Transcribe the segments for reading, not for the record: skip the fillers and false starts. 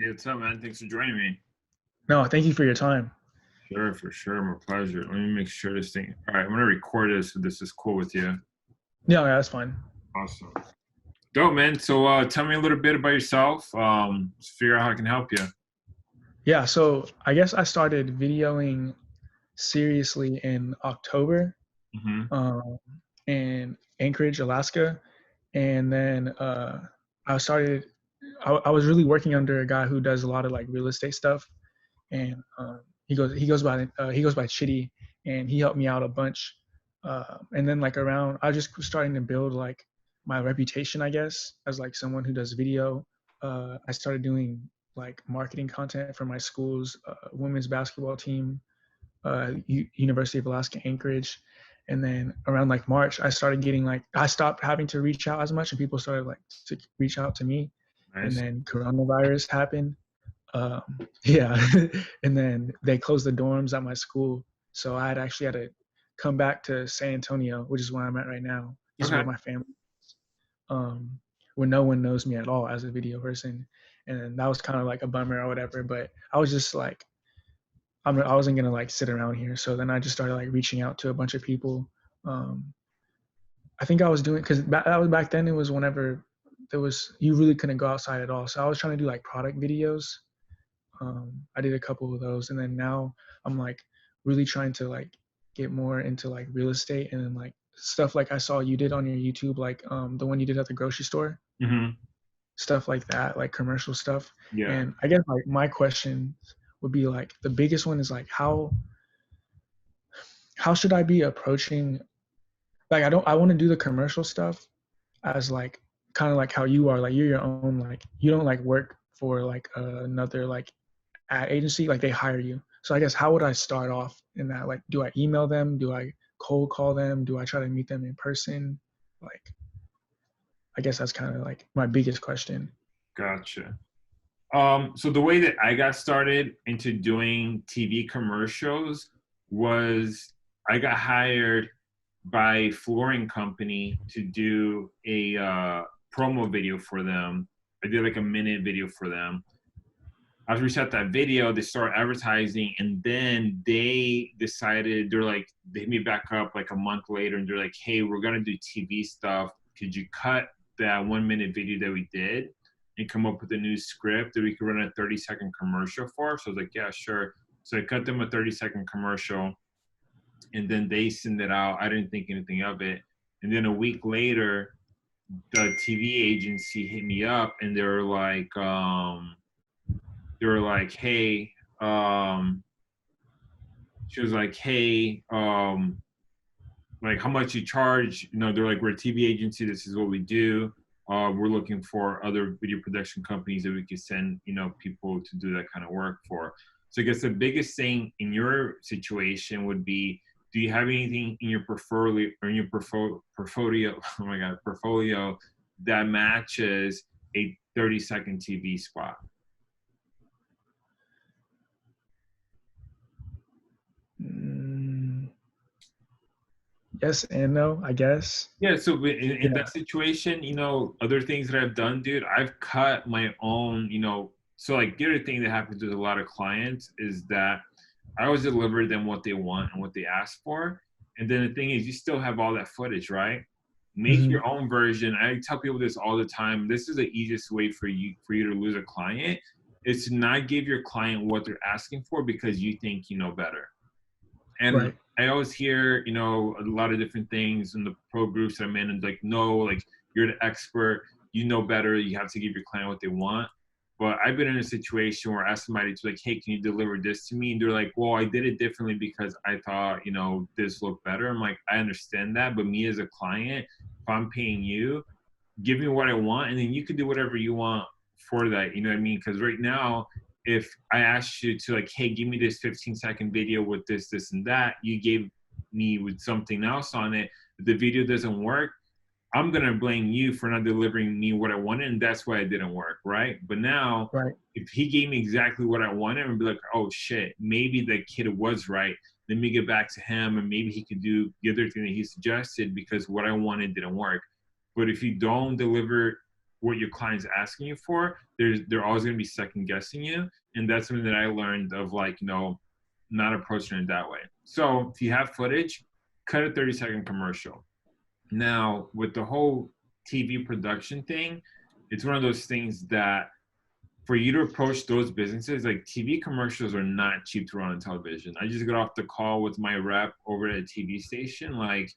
Hey, what's up, man? Thanks for joining me. No, thank you for your time. Sure, for sure. My pleasure. Let me make sure this thing. All right, I'm gonna record this so this is cool with you. Yeah, that's fine. Awesome. Dope, man. So tell me a little bit about yourself. Let's figure out how I can help you. Yeah, so I guess I started videoing seriously in October, Mm-hmm. um, in Anchorage, Alaska, and then I started. I was really working under a guy who does a lot of like real estate stuff, and he goes by Chitty, and he helped me out a bunch. And then like around, I just was starting to build like my reputation, I guess, as like someone who does video. I started doing like marketing content for my school's women's basketball team, University of Alaska Anchorage. And then around like March, I started getting like I stopped having to reach out as much, and people started like to reach out to me. And Nice. then coronavirus happened, yeah, and then they closed the dorms at my school, so I had to come back to San Antonio, which is where I'm at right now. This is Okay. where my family, um, where no one knows me at all as a video person, and that was kind of like a bummer or whatever. But I was just like, I wasn't gonna like sit around here, so then I just started like reaching out to a bunch of people. Um, I think I was doing because that was back then. It was whenever there was you really couldn't go outside at all, so I was trying to do like product videos. I did a couple of those, and then now I'm like really trying to like get more into like real estate and then like stuff like I saw you did on your YouTube, like the one you did at the grocery store, Mm-hmm. stuff like that, like commercial stuff. Yeah. And I guess like my question would be like the biggest one is like how should I be approaching like I want to do the commercial stuff as like kind of like how you are, like you're your own, like you don't like work for like another like ad agency, like they hire you. So I guess how would I start off in that? Like, do I email them? Do I cold call them? Do I try to meet them in person? Like, I guess that's kind of like my biggest question. Gotcha. So the way that I got started into doing TV commercials was I got hired by a flooring company to do a promo video for them. I did like a minute video for them. After we shot that video, they started advertising, and then they decided they hit me back up like a month later, and they're like, "Hey, we're gonna do TV stuff. Could you cut that 1 minute video that we did and come up with a new script that we could run a 30-second commercial for?" So I was like, "Yeah, sure." So I cut them a 30-second commercial, and then they send it out. I didn't think anything of it, and then a week later, the TV agency hit me up, and they were like, "Hey," she was like, "Hey, like how much you charge?" You know, they're like, "We're a TV agency. This is what we do. We're looking for other video production companies that we could send, people to do that kind of work for." So I guess the biggest thing in your situation would be, do you have anything in your portfolio or in your portfolio? Oh my God, portfolio that matches a 30-second TV spot? Mm, yes and no, I guess. Yeah, so in Yeah. that situation, other things that I've done, dude, I've cut my own, so like the other thing that happens with a lot of clients is that I always deliver them what they want and what they ask for. And then the thing is, you still have all that footage, right? Make Hmm. your own version. I tell people this all the time. This is the easiest way for you to lose a client is to not give your client what they're asking for because you think you know better. And Right. I always hear, a lot of different things in the pro groups that I'm in, and like, no, like you're the expert, you know better, you have to give your client what they want. But I've been in a situation where I asked somebody to like, hey, can you deliver this to me? And they're like, well, I did it differently because I thought, this looked better. I'm like, I understand that, but me as a client, if I'm paying you, give me what I want, and then you can do whatever you want for that. You know what I mean? Because right now, if I asked you to like, hey, give me this 15-second video with this, and that, you gave me with something else on it. If the video doesn't work, I'm gonna blame you for not delivering me what I wanted, and that's why it didn't work, right? But now, Right. if he gave me exactly what I wanted, I'm be like, oh shit, maybe the kid was right. Let me get back to him, and maybe he could do the other thing that he suggested because what I wanted didn't work. But if you don't deliver what your client's asking you for, they're always going to be second guessing you. And that's something that I learned of, like, not approaching it that way. So if you have footage, cut a 30-second commercial. Now, with the whole TV production thing, it's one of those things that for you to approach those businesses, like, TV commercials are not cheap to run on television. I just got off the call with my rep over at a TV station. Like,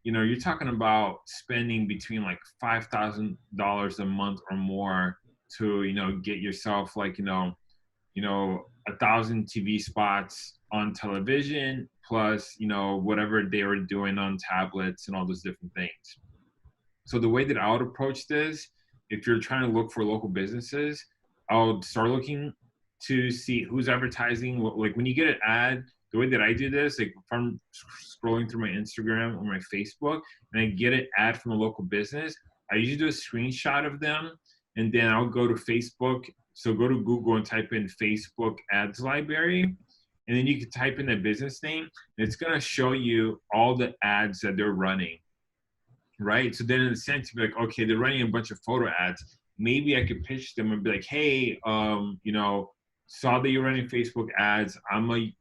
you're talking about spending between like $5,000 a month or more to, get yourself like, 1,000 TV spots on television, plus, whatever they were doing on tablets and all those different things. So the way that I would approach this, if you're trying to look for local businesses, I would start looking to see who's advertising. Like, when you get an ad, the way that I do this, like, if I'm scrolling through my Instagram or my Facebook and I get an ad from a local business, I usually do a screenshot of them, and then I'll go to Facebook. So go to Google and type in Facebook ads library, and then you can type in the business name, and it's going to show you all the ads that they're running. Right. So then in a sense, you'd be like, okay, they're running a bunch of photo ads. Maybe I could pitch them and be like, hey, saw that you're running Facebook ads. I'm a,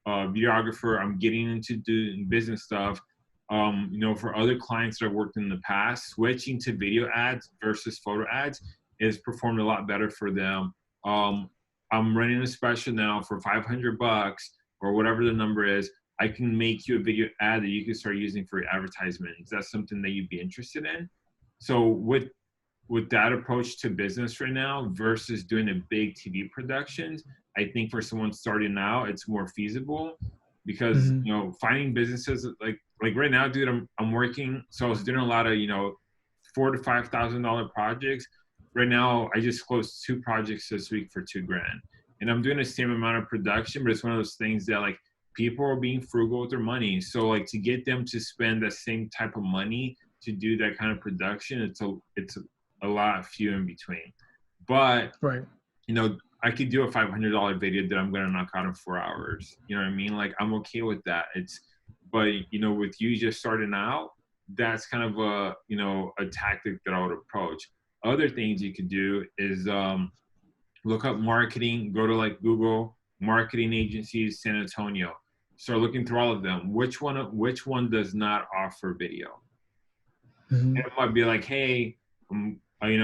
videographer. I'm getting into doing business stuff. For other clients that I've worked in the past, switching to video ads versus photo ads is performed a lot better for them. I'm running a special now for $500 or whatever the number is. I can make you a video ad that you can start using for your advertisement. Is that something that you'd be interested in? So with that approach to business right now versus doing a big TV productions, I think for someone starting out, it's more feasible because, finding businesses like right now, dude, I'm working. So I was doing a lot of, $4,000 to $5,000 projects. Right now, I just closed 2 projects this week for $2,000, and I'm doing the same amount of production, but it's one of those things that, like, people are being frugal with their money. So, like, to get them to spend the same type of money to do that kind of production, it's a lot few in between. But, Right. I could do a $500 video that I'm going to knock out in 4 hours. You know what I mean? Like, I'm okay with that. But, with you just starting out, that's kind of a tactic that I would approach. Other things you could do is look up marketing, go to like Google marketing agencies, San Antonio. Start looking through all of them. Which one does not offer video? Mm-hmm. And it might be like, hey, I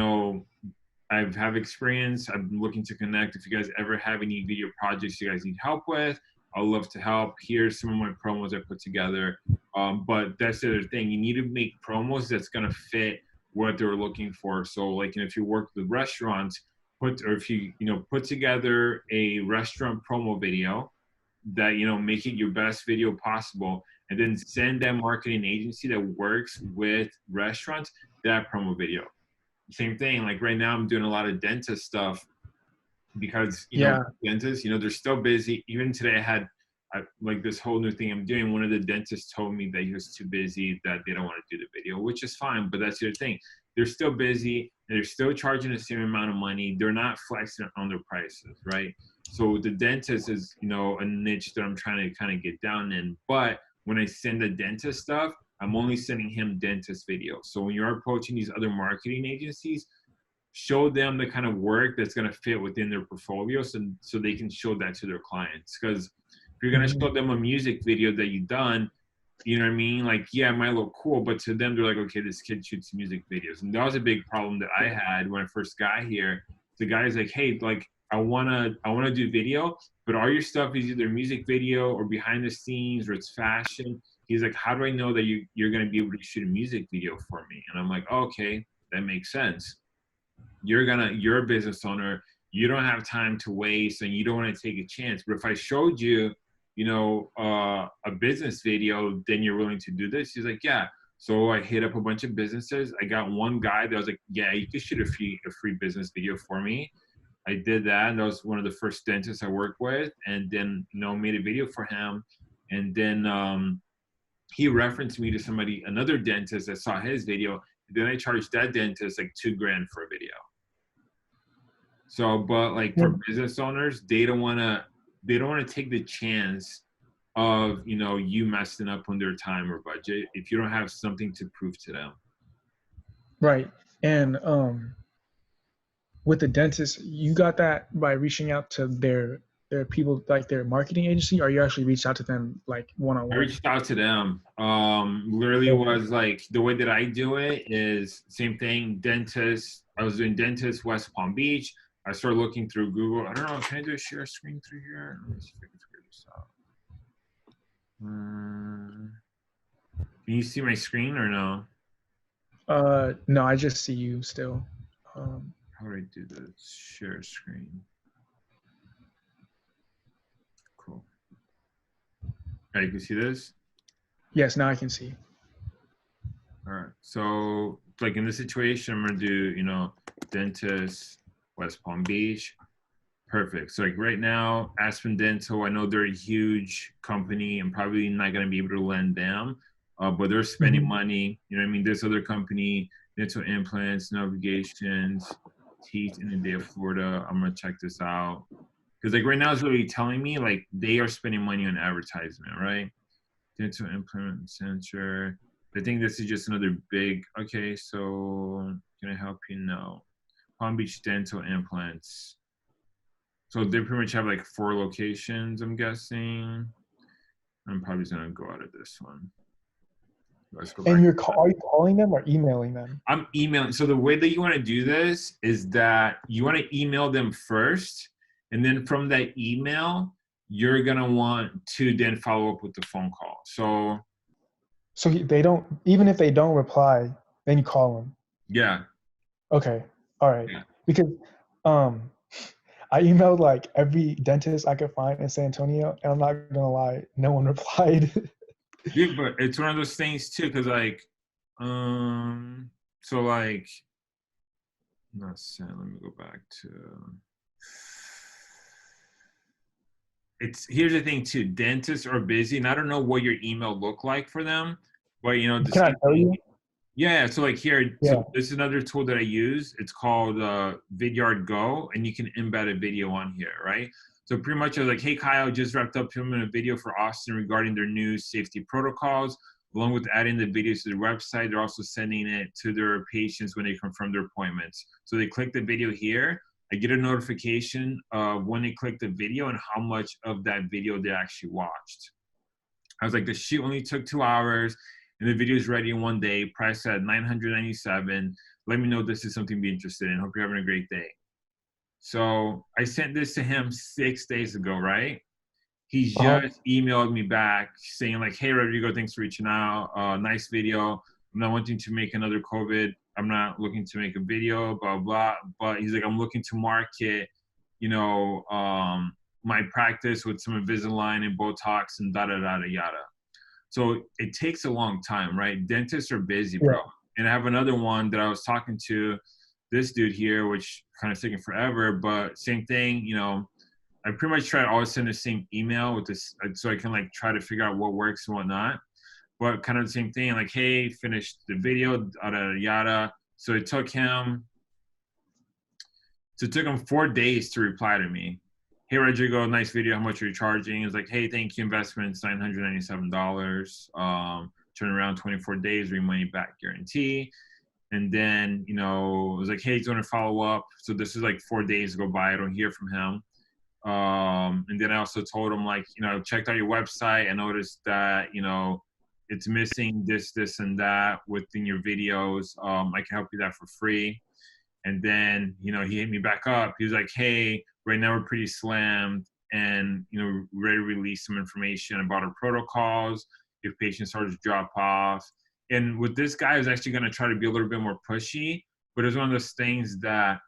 have experience. I'm looking to connect. If you guys ever have any video projects you guys need help with, I'd love to help. Here's some of my promos I put together. But that's the other thing. You need to make promos that's going to fit what they're looking for. So, like, if you work with restaurants, if you put together a restaurant promo video that, make it your best video possible, and then send that marketing agency that works with restaurants that promo video. Same thing. Like, right now I'm doing a lot of dentist stuff because, dentists, they're still busy. Even today I had like this whole new thing I'm doing. One of the dentists told me that he was too busy, that they don't want to do the video, which is fine. But that's the other thing. They're still busy. They're still charging the same amount of money. They're not flexing on their prices, right? So the dentist is, a niche that I'm trying to kind of get down in. But when I send the dentist stuff, I'm only sending him dentist videos. So when you're approaching these other marketing agencies, show them the kind of work that's going to fit within their portfolio, so they can show that to their clients. Because if you're going to show them a music video that you've done, you know what I mean? Like, yeah, it might look cool, but to them, they're like, okay, this kid shoots music videos. And that was a big problem that I had when I first got here. The guy's like, hey, like, I wanna do video, but all your stuff is either music video or behind the scenes or it's fashion. He's like, how do I know that you're going to be able to shoot a music video for me? And I'm like, oh, okay, that makes sense. You're a business owner. You don't have time to waste and you don't want to take a chance. But if I showed you, a business video, then you're willing to do this. He's like, yeah. So I hit up a bunch of businesses. I got one guy that was like, yeah, you could shoot a free business video for me. I did that. And that was one of the first dentists I worked with. And then, made a video for him. And then he referenced me to another dentist that saw his video. Then I charged that dentist like $2,000 for a video. So, but like for business owners, they don't want to take the chance of, you messing up on their time or budget if you don't have something to prove to them. Right. And with the dentist, you got that by reaching out to their people, like their marketing agency, or you actually reached out to them like one on I one? reached out to them. Literally was like the way that I do it is same thing. Dentist. I was doing dentist West Palm Beach. I started looking through Google. I don't know. Can I do a share screen through here? Let me see if I can figure this out. Can you see my screen or no? No, I just see you still. Um, How do I do the share screen? Cool. Okay, you can see this. yes, now I can see. All right. So, like in this situation, I'm gonna do, dentist, West Palm Beach. Perfect. So, like right now, Aspen Dental, I know they're a huge company. I'm probably not gonna be able to lend them, but they're spending Mhm. money. You know what I mean? This other company, dental implants, navigations, teeth in the day of Florida. I'm gonna check this out because like right now, it's really telling me like they are spending money on advertisement, right? Dental implant center. I think this is just another big. Okay, so can I help you? No. Palm Beach Dental Implants. So they pretty much have like 4 locations, I'm guessing. I'm probably just gonna go out of this one. Let's go And back. are you calling them or emailing them? I'm emailing. So the way that you want to do this is that you want to email them first, and then from that email, you're gonna want to then follow up with the phone call. So So they don't, even if they don't reply, then you call them. yeah, Okay, all right. yeah. Because um, I emailed like every dentist I could find in San Antonio, and I'm not gonna lie, no one replied. Yeah, but it's one of those things too, because like, so like, not saying. Let me go back to. It's here's the thing too. Dentists are busy, and I don't know what your email look like for them, but the Can I same tell thing. you? Yeah, so like here, so Yeah. this is another tool that I use. It's called Vidyard Go, and you can embed a video on here, right? So pretty much I was like, hey Kyle, just wrapped up filming a video for Austin regarding their new safety protocols. Along with adding the videos to their website, they're also sending it to their patients when they confirm their appointments. So they click the video here. I get a notification of when they click the video and how much of that video they actually watched. I was like, the shoot only took 2 hours and the video is ready in one day, priced at $997. Let me know if this is something to be interested in. Hope you're having a great day. So I sent this to him 6 days ago, right? He Uh-huh. just emailed me back saying like, hey, Rodrigo, thanks for reaching out. Nice video. I'm not wanting to make another COVID. I'm not looking to make a video, blah, blah. But he's like, I'm looking to market, you know, my practice with some Invisalign and Botox and da da da da yada. So it takes a long time, right? Dentists are busy, Yeah. bro. And I have another one that I was talking to this dude here, which kind of taking forever, but same thing, I pretty much try to always send the same email with this so I can like try to figure out what works and whatnot. But kind of the same thing, like, hey, finished the video, yada yada. So it took him 4 days to reply to me. Hey Rodrigo, nice video. How much are you charging? It's like, hey, thank you. Investments $997. Turn around 24 days, re money back guarantee. And then, it was like, hey, he's going to follow up. So this is like 4 days go by. I don't hear from him. And then I also told him like, I checked out your website. I noticed that, it's missing this, this, and that within your videos. I can help you that for free. And then, he hit me back up. He was like, hey, right now we're pretty slammed and, we're ready to release some information about our protocols if patients start to drop off. And with this guy, I was actually going to try to be a little bit more pushy, but it was one of those things that,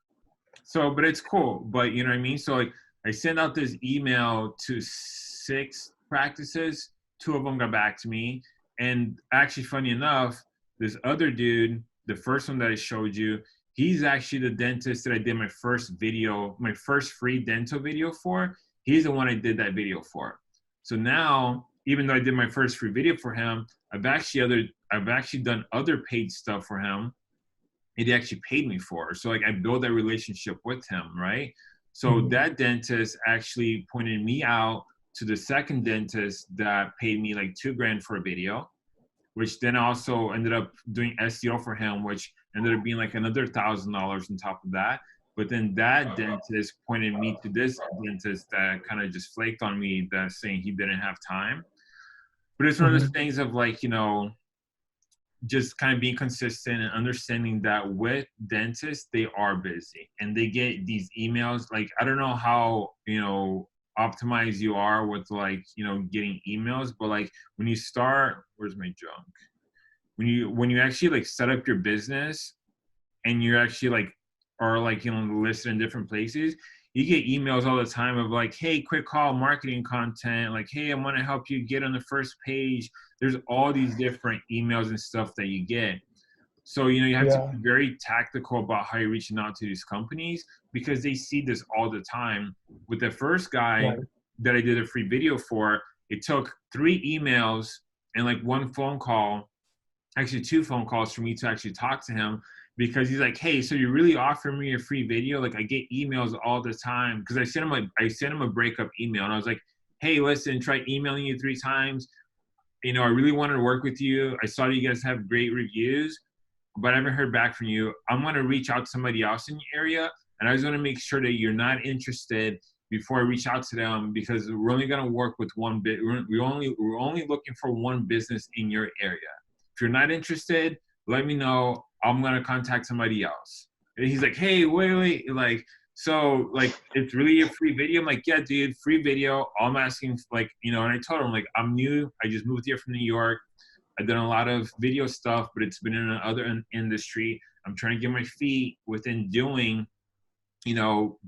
but it's cool. But you know what I mean? So like I sent out this email to 6 practices. 2 of them got back to me. And actually, funny enough, this other dude, the first one that I showed you, he's actually the dentist that I did my first video, my first free dental video for. He's the one I did that video for. So now, even though I did my first free video for him, I've actually done other paid stuff for him. He actually paid me for. So like I built that relationship with him, right? So Mhm. that dentist actually pointed me out to the second dentist that paid me like $2,000 for a video, which then also ended up doing SEO for him, which ended up being like another $1,000 on top of that. But then that dentist pointed me to this dentist that kind of just flaked on me, that saying he didn't have time. But it's one of those Hmm. things of like, just kind of being consistent and understanding that with dentists, they are busy and they get these emails. Like, I don't know how, optimized you are with like, getting emails, but like when you start, where's my junk? When you actually like set up your business and you're actually like are like listed in different places, you get emails all the time of like, hey, quick call marketing content, like, hey, I want to help you get on the first page. There's all these different emails and stuff that you get. So you have to Yeah. be very tactical about how you're reaching out to these companies, because they see this all the time. With the first guy Right. that I did a free video for, it took 3 emails and like 1 phone call, actually 2 phone calls for me to actually talk to him, because he's like, hey, so you're really offering me a free video? Like, I get emails all the time, because I sent him a breakup email, and I was like, hey, listen, try emailing you 3 times. I really wanted to work with you. I saw you guys have great reviews, but I haven't heard back from you. I'm going to reach out to somebody else in your area, and I just want to make sure that you're not interested before I reach out to them, because we're only going to work with one bit. We're only looking for one business in your area. If you're not interested, let me know. I'm going to contact somebody else. And he's like, hey, wait, like, so like, it's really a free video? I'm like, yeah, dude, free video. All I'm asking, like, and I told him, like, I'm new. I just moved here from New York. I've done a lot of video stuff, but it's been in another industry. I'm trying to get my feet within doing,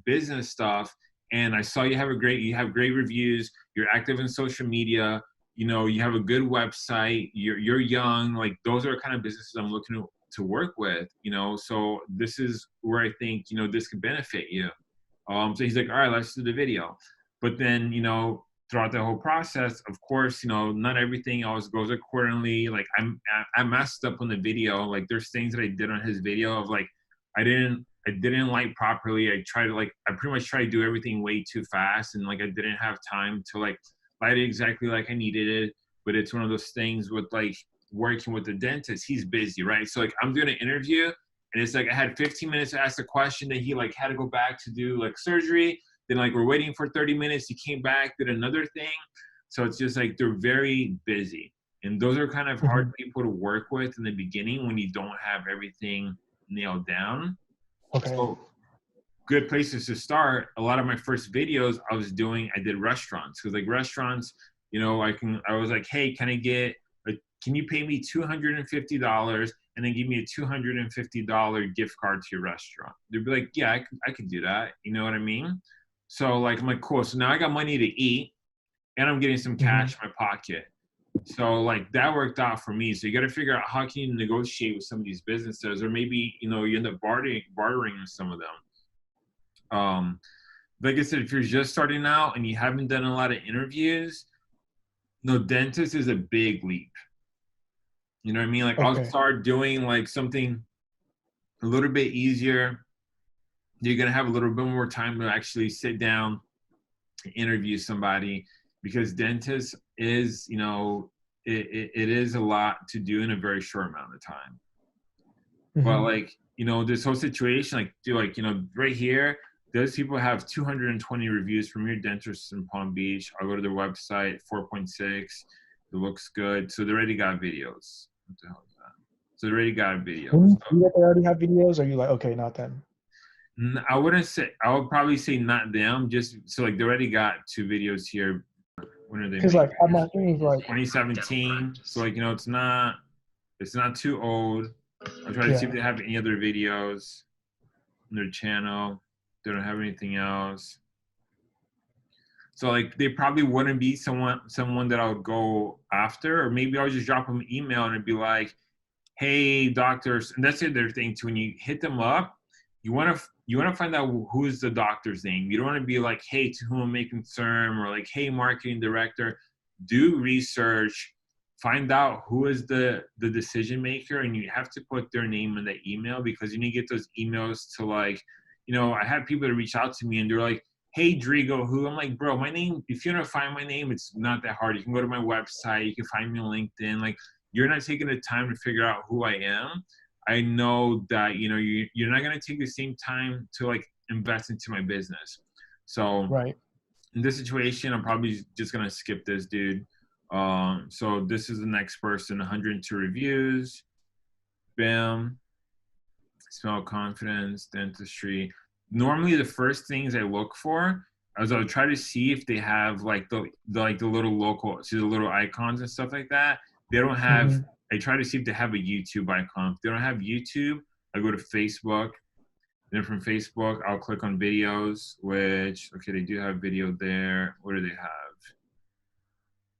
business stuff. And I saw you have great reviews. You're active in social media. You have a good website. You're young. Like, those are kind of businesses I'm looking to work with. So this is where I think this could benefit you. So he's like, all right, let's do the video. But then throughout the whole process, of course, not everything always goes accordingly. Like, I messed up on the video. Like, there's things that I did on his video of like, I didn't light properly. I pretty much tried to do everything way too fast, and like I didn't have time to like light it exactly like I needed it. But it's one of those things with like working with the dentist. He's busy, right? So like, I'm doing an interview, and it's like I had 15 minutes to ask a question, that he like had to go back to do like surgery. Then like we're waiting for 30 minutes. He came back, did another thing. So it's just like they're very busy. And those are kind of hard Hmm. people to work with in the beginning when you don't have everything nailed down. Okay. So good places to start. A lot of my first videos I did restaurants, because like restaurants, I was like, hey, can you pay me $250 and then give me a $250 gift card to your restaurant? They'd be like, yeah, I could do that. You know what I mean? So like, I'm like, cool. So now I got money to eat, and I'm getting some Hmm. cash in my pocket. So like, that worked out for me. So you got to figure out how can you negotiate with some of these businesses, or maybe you end up bartering with some of them. Like I said, if you're just starting out and you haven't done a lot of interviews, no, dentist is a big leap. You know what I mean? Like, I'll Okay. start doing like something a little bit easier. You're gonna have a little bit more time to actually sit down and interview somebody, because dentist is, it is a lot to do in a very short amount of time. But Hmm. like, this whole situation, like, right here, those people have 220 reviews from your dentist in Palm Beach. I'll go to their website, 4.6. It looks good. So they already got videos. What the hell is that? So they already got When videos. you see that they already have videos, are you like, okay, not them? I wouldn't say, I would probably say not them. Just so like, they already got 2 videos here. When are they Because making? like my thing is like, 2017. So like, it's not too old. I'll try to see if yeah. they have any other videos on their channel. They don't have anything else. So like, they probably wouldn't be someone that I would go after, or maybe I'll just drop them an email and it'd be like, hey, doctors. And that's the other thing too. When you hit them up, you want to find out who's the doctor's name. You don't want to be like, hey, to whom it may concern, or like, hey, marketing director. Do research, find out who is the decision maker, and you have to put their name in the email, because you need to get those emails to like, I had people that reach out to me and they're like, hey, Drigo, who? I'm like, bro, my name, if you want to find my name, it's not that hard. You can go to my website, you can find me on LinkedIn. Like, you're not taking the time to figure out who I am. I know that, you know, you're not going to take the same time to like invest into my business. So Right. in this situation, I'm probably just going to skip this dude. So this is the next person, 102 reviews. Bam. Smell confidence, dentistry. Normally the first things I look for is I'll try to see if they have like the little local, see the little icons and stuff like that. They don't have, Mm-hmm. I try to see if they have a YouTube icon. If they don't have YouTube, I go to Facebook. Then from Facebook, I'll click on videos, which, okay, they do have video there. What do they have?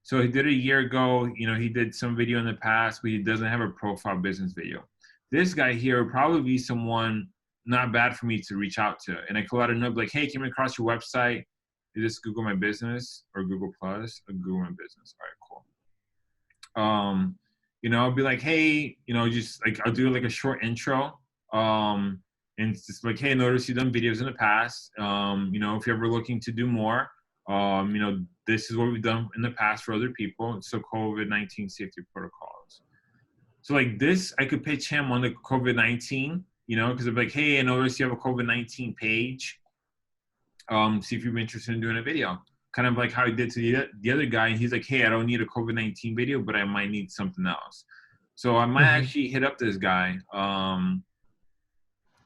So he did a year ago, you know, he did some video in the past, but he doesn't have a profile business video. This guy here would probably be someone not bad for me to reach out to. And I could let him know, like, hey, came across your website. Is this Google My Business or Google Plus? Or Google My Business. All right, cool. You know, I'll be like, hey, you know, just like I'll do like a short intro. And it's just like, hey, notice you've done videos in the past. You know, if you're ever looking to do more, you know, this is what we've done in the past for other people. So COVID-19 safety protocols. So like this, I could pitch him on the COVID-19, you know, because I'm like, hey, I noticed you have a COVID-19 page. See if you're interested in doing a video. Kind of like how I did to the other guy. And he's like, hey, I don't need a COVID-19 video, but I might need something else. So I might Mm-hmm. actually hit up this guy.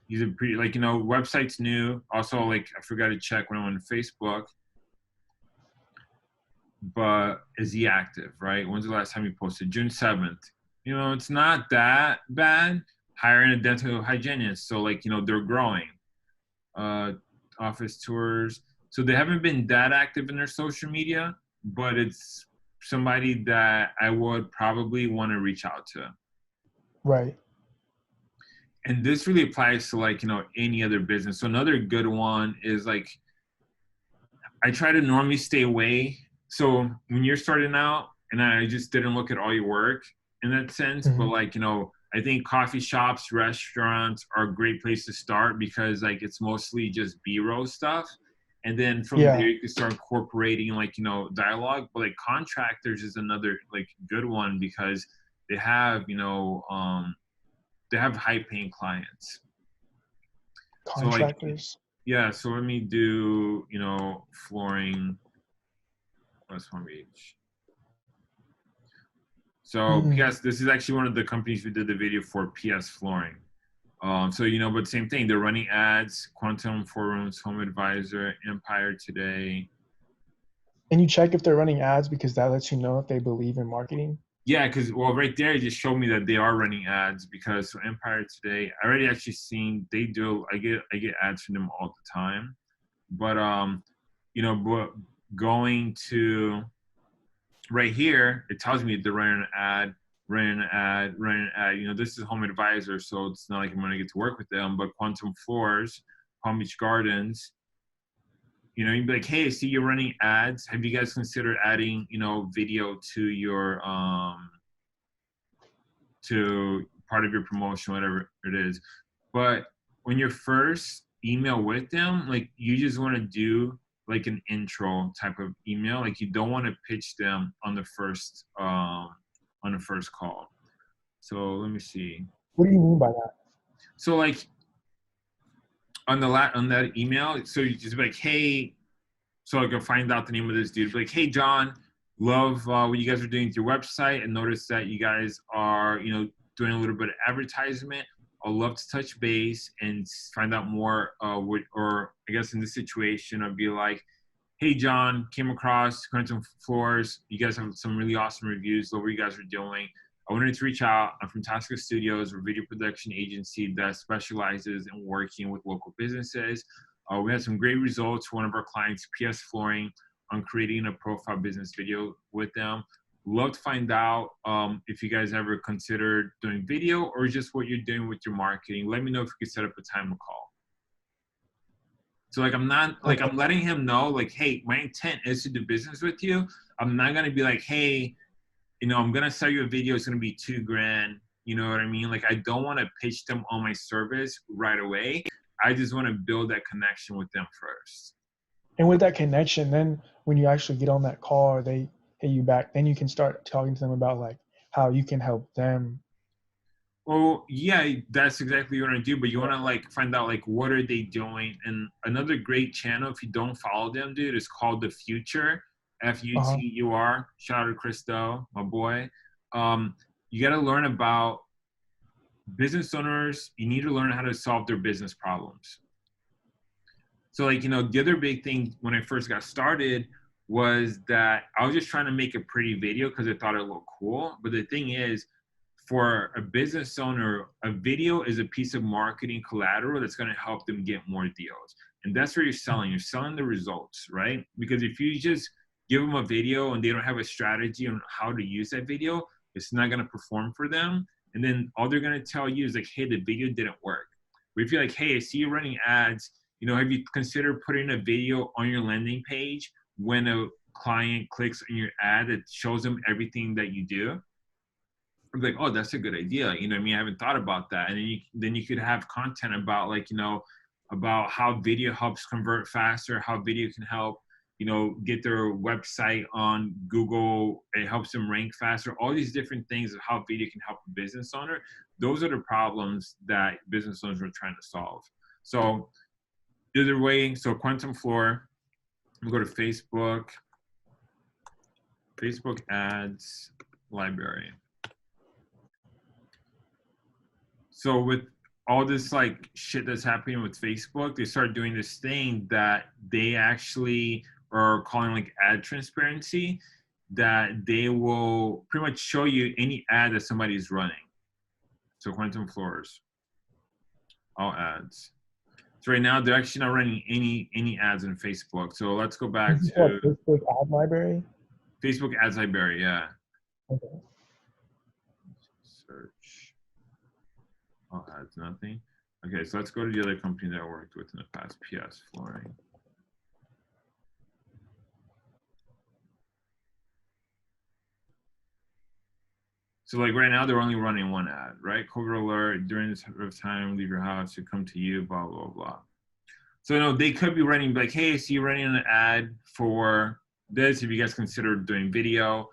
He's a pretty, like, you know, website's new. Also, like, I forgot to check when I went to Facebook. But is he active, right? When's the last time he posted? June 7th. You know, it's not that bad. Hiring a dental hygienist. So, like, you know, they're growing. Office tours. So they haven't been that active in their social media, but it's somebody that I would probably want to reach out to. Right. And this really applies to, like, you know, any other business. So another good one is like, I try to normally stay away. So when you're starting out, and I just didn't look at all your work in that sense, but Mm-hmm. like, you know, I think coffee shops, restaurants are a great place to start because like it's mostly just B-roll stuff. And then from there Yeah. you can start incorporating like, you know, dialogue. But like contractors is another like good one because they have, you know, they have high paying clients. So like, Contractors. yeah, so let me do, you know, flooring, West Palm Beach. So Mm. PS, this is actually one of the companies who did the video for PS Flooring. So, you know, but same thing. They're running ads, Quantum Forums, Home Advisor, Empire Today. And you check if they're running ads because that lets you know if they believe in marketing. Yeah, because, well, right there, it just showed me that they are running ads because so Empire Today, I already actually seen, they do, I get ads from them all the time. But, you know, but going to right here, it tells me they're running an ad, running an ad, running an ad. You know, this is Home Advisor, so it's not like I'm going to get to work with them. But Quantum Floors, Palm Beach Gardens, you know, you'd be like, hey, I see you're running ads. Have you guys considered adding, you know, video to part of your promotion, whatever it is? But when you're first email with them, like you just want to do like an intro type of email. Like you don't want to pitch them on the first call. So let me see. What do you mean by that? So like on that email, so you just be like, hey, so I can find out the name of this dude. Be like, hey, John, love what you guys are doing with your website, and notice that you guys are, you know, doing a little bit of advertisement. I'd love to touch base and find out more. Or I guess in this situation, I'd be like, hey, John, came across Quantum Floors. You guys have some really awesome reviews. Love what you guys are doing. I wanted to reach out. I'm from Tasca Studios, a video production agency that specializes in working with local businesses. We had some great results for one of our clients, PS Flooring, on creating a profile business video with them. Love to find out if you guys ever considered doing video or just what you're doing with your marketing. Let me know if you could set up a time to call. So like I'm not like Okay. I'm letting him know like, hey, my intent is to do business with you. I'm not gonna be like, hey, you know, I'm gonna sell you a video. It's gonna be $2,000. You know what I mean? Like I don't want to pitch them on my service right away. I just want to build that connection with them first. And with that connection, then when you actually get on that call or they hit you back, then you can start talking to them about like how you can help them. Well, yeah, that's exactly what I do. But you want to like find out like what are they doing. And another great channel, if you don't follow them, dude, is called The Future, Uh-huh. Futur. Shout out to Christo, my boy. You got to learn about business owners. You need to learn how to solve their business problems. So like, the other big thing when I first got started was that I was just trying to make a pretty video because I thought it looked cool. But the thing is, for a business owner, a video is a piece of marketing collateral that's going to help them get more deals. And that's what you're selling. You're selling the results, right? Because if you just give them a video and they don't have a strategy on how to use that video, it's not going to perform for them. And then all they're going to tell you is like, hey, the video didn't work. But if you're like, hey, I see you running ads, have you considered putting a video on your landing page when a client clicks on your ad that shows them everything that you do? I'm like, oh, that's a good idea. You know what I mean? I haven't thought about that. And then you could have content about like, about how video helps convert faster, how video can help, get their website on Google. It helps them rank faster. All these different things of how video can help a business owner. Those are the problems that business owners are trying to solve. So either way, so Quantum Floor, we go to Facebook ads library. So with all this like shit that's happening with Facebook, they start doing this thing that they actually are calling like ad transparency, that they will pretty much show you any ad that somebody's running. So Quantum Floors, all ads. So right now they're actually not running any ads on Facebook. So let's go back This is called to Facebook ad library. Facebook ads library. Yeah. Okay. Search. All ads, nothing. Okay, so let's go to the other company that I worked with in the past, PS Flooring. So like right now they're only running one ad, right? COVID alert, during this time, leave your house, it come to you, blah, blah, blah. So no, they could be running like, hey, so you're running an ad for this. If you guys consider doing video,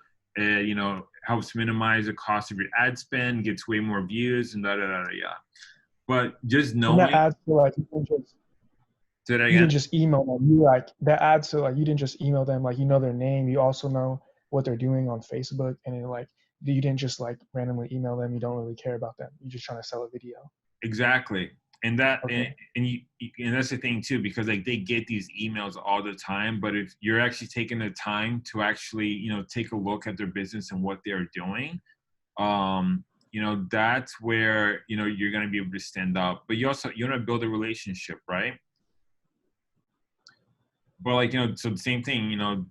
helps minimize the cost of your ad spend, gets way more views, and da da da da. Yeah. But just And that knowing, adds to like say that you again. didn't just email them. You like that adds to like you didn't just email them, like you know their name, you also know what they're doing on Facebook, and then like you didn't just like randomly email them, you don't really care about them. You're just trying to sell a video. Exactly. And that Okay. and that's the thing too, because like they get these emails all the time. But if you're actually taking the time to actually, take a look at their business and what they're doing, that's where, you're gonna be able to stand up. But you want to build a relationship, right? But like, so the same thing, I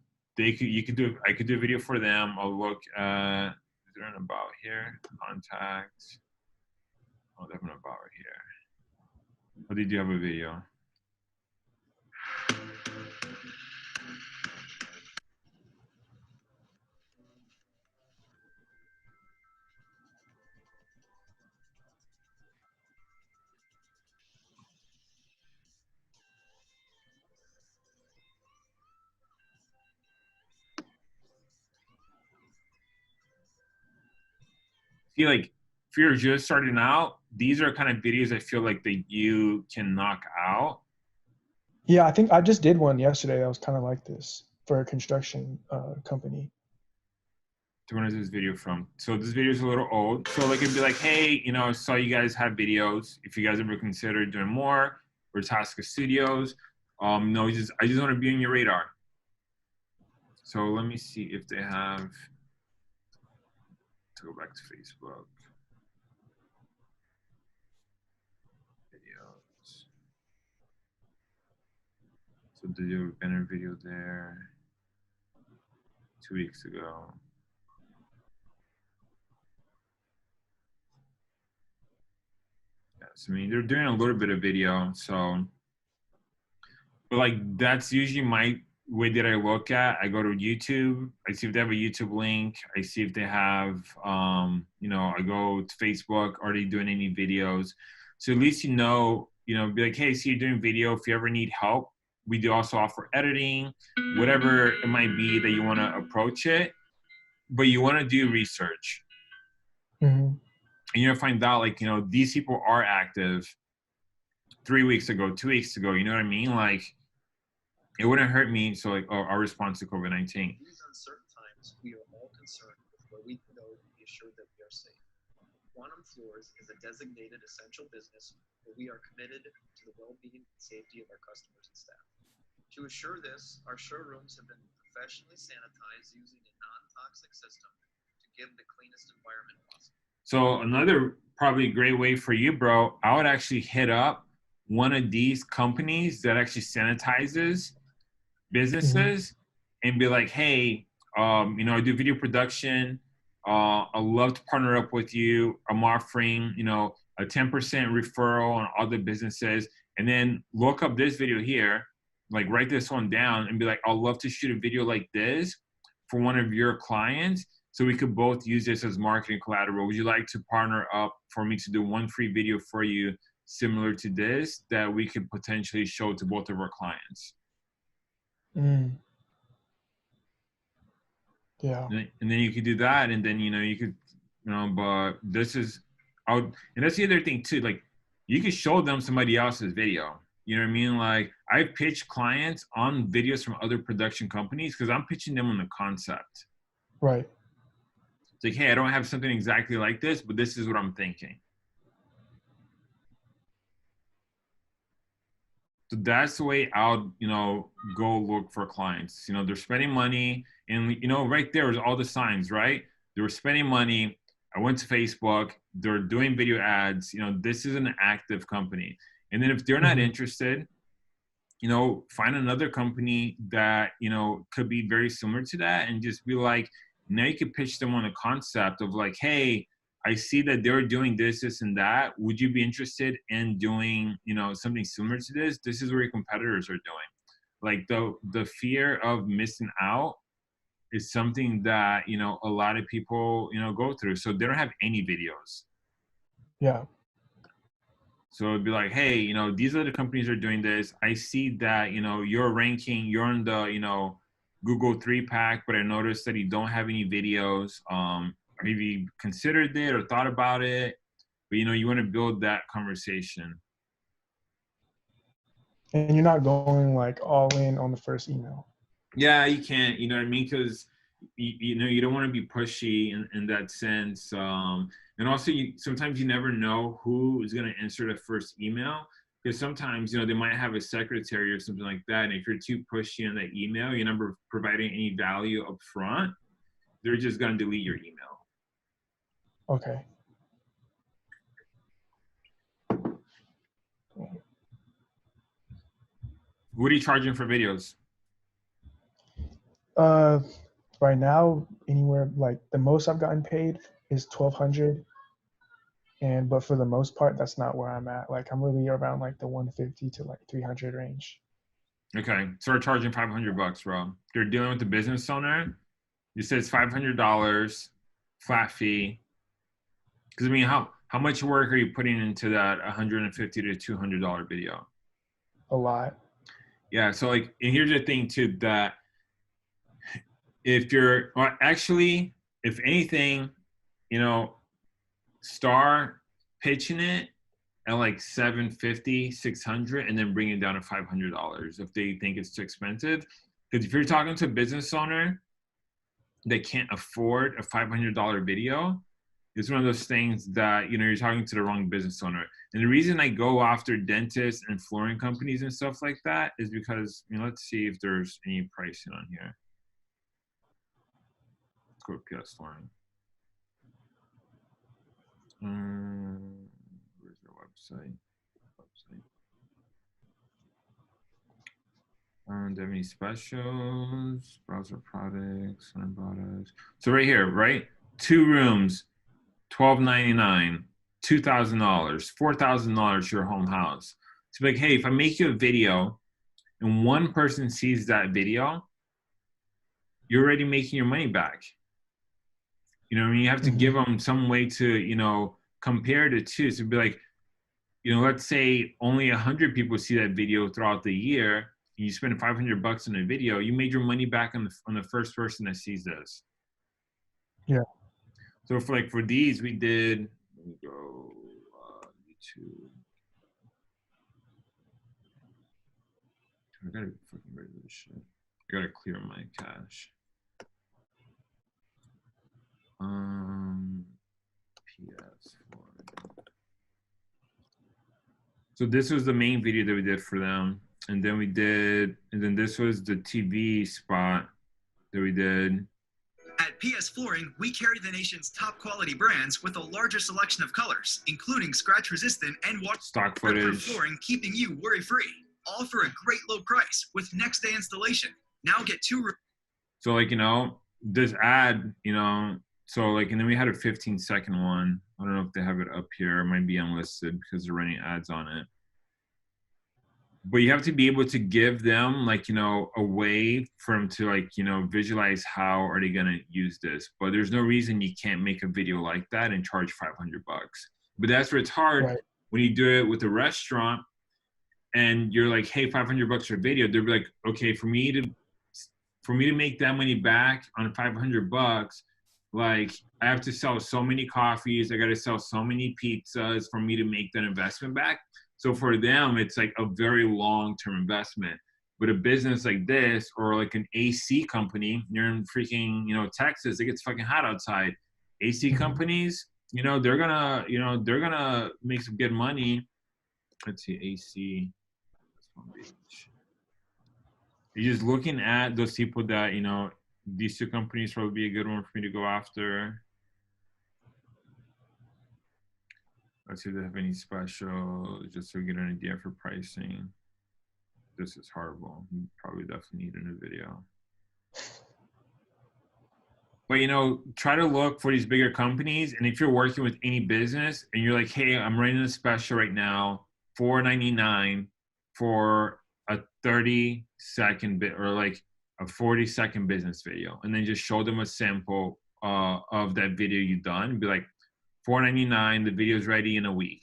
could do a video for them. I'll look at, is there an about here? Contact. Oh, they have an about right here. But they do have a video. See, like, if you're just starting out, these are kind of videos I feel like that you can knock out. Yeah, I think I just did one yesterday that was kind of like this for a construction company. To when is this video from? So this video is a little old. So like it'd be like, hey, I saw you guys have videos. If you guys ever consider doing more, or Tasca Studios, no, I just want to be on your radar. So let me see if they have. To go back to Facebook. Videos. So did you have a banner video there 2 weeks ago? Yes, I mean they're doing a little bit of video, so but like that's usually my way that I look at. I go to YouTube, I see if they have a YouTube link, I see if they have I go to Facebook, are they doing any videos? So at least be like, hey, see you're doing video. If you ever need help, we do also offer editing, whatever it might be that you want to approach it, but you want to do research. Mm-hmm. and you're gonna find out like, these people are active 3 weeks ago, 2 weeks ago. You know what I mean? Like, it wouldn't hurt me. So like, our response to COVID-19. These uncertain times, we are all concerned with where we can go to be assured that we are safe. Quantum Floors is a designated essential business where we are committed to the well-being and safety of our customers and staff. To assure this, our showrooms have been professionally sanitized using a non-toxic system to give the cleanest environment possible. So another probably great way for you, bro, I would actually hit up one of these companies that actually sanitizes businesses and be like, hey, I do video production. I'd love to partner up with you. I'm offering, a 10% referral on other businesses. And then look up this video here, like write this one down and be like, I'd love to shoot a video like this for one of your clients. So we could both use this as marketing collateral. Would you like to partner up for me to do one free video for you similar to this that we could potentially show to both of our clients? Yeah. And then you could do that, and then you could, but this is out, and that's the other thing too. Like, you could show them somebody else's video. You know what I mean? Like, I pitch clients on videos from other production companies because I'm pitching them on the concept. Right. It's like, hey, I don't have something exactly like this, but this is what I'm thinking. So that's the way I'll, go look for clients. They're spending money, and right there is all the signs, right? They were spending money. I went to Facebook. They're doing video ads. This is an active company. And then if they're not interested, find another company that, could be very similar to that, and just be like, now you could pitch them on a concept of like, hey, I see that they're doing this, this, and that. Would you be interested in doing, something similar to this? This is where your competitors are doing. Like, the fear of missing out is something that, a lot of people, go through. So they don't have any videos. Yeah. So it'd be like, hey, these other companies are doing this. I see that, you're ranking, you're on the, Google 3-pack, but I noticed that you don't have any videos. Maybe considered it or thought about it, but you want to build that conversation. And you're not going like all in on the first email. Yeah, you can't, you know what I mean? Because you don't want to be pushy in that sense. And also, sometimes you never know who is going to answer the first email, because sometimes they might have a secretary or something like that, and if you're too pushy in that email, you're never providing any value up front, they're just going to delete your email. Okay. What are you charging for videos? Right now, anywhere like the most I've gotten paid is $1,200, but for the most part, that's not where I'm at. Like, I'm really around like the 150 to like 300 range. Okay, so we're charging $500, bro. You're dealing with the business owner. You said it's $500 flat fee. Because I mean, how much work are you putting into that $150 to $200 video? A lot. Yeah. So like, and here's the thing too, that if you're actually, if anything, start pitching it at like 750, 600, and then bring it down to $500 if they think it's too expensive. Because if you're talking to a business owner that can't afford a $500 video, it's one of those things that, you're talking to the wrong business owner. And the reason I go after dentists and flooring companies and stuff like that is because, let's see if there's any pricing on here. Let's go to PS Flooring. Where's their website? Do they have any specials? Browser products, sign products. So right here, right? 2 rooms, $1,299, $2,000, $4,000 your home house. It's like, hey, if I make you a video and one person sees that video, you're already making your money back. I mean, you have to give them some way to, compare the two. So it'd be like, let's say only 100 people see that video throughout the year, and you spend $500 on a video, you made your money back on the first person that sees this. Yeah. So for these, we did, Let me go YouTube. I gotta be fucking rid of this shit. I gotta clear my cache. PS4. So this was the main video that we did for them. And then this was the TV spot that we did. At PS Flooring, we carry the nation's top quality brands with a larger selection of colors, including scratch-resistant and Stock waterproof footage. flooring, keeping you worry-free. All for a great low price with next-day installation. Now get So like, you know, this ad, you know, so like, and then we had a 15-second one. I don't know if they have it up here. It might be unlisted because they're running ads on it. But you have to be able to give them like, you know, a way for them to like, you know, visualize how are they going to use this. But there's no reason you can't make a video like that and charge $500. But that's where it's hard when you do it with a restaurant and you're like, hey, $500 for a video. They'll be like, okay, for me to make that money back on $500, like I have to sell so many coffees. I got to sell so many pizzas for me to make that investment back. So for them, it's like a very long-term investment. But a business like this, or like an AC company, you're in freaking, you know, Texas, it gets fucking hot outside. AC companies, you know, they're gonna make some good money. Let's see, AC. You're just looking at those people that, you know, these two companies probably be a good one for me to go after. Let's see if they have any special, just so we get an idea for pricing. This is horrible. You probably definitely need a new video. But, you know, try to look for these bigger companies. And if you're working with any business and you're like, hey, I'm running a special right now, $4.99 for a 30-second bit or like a 40-second business video. And then just show them a sample of that video you've done. Be like, $4.99, the video's ready in a week.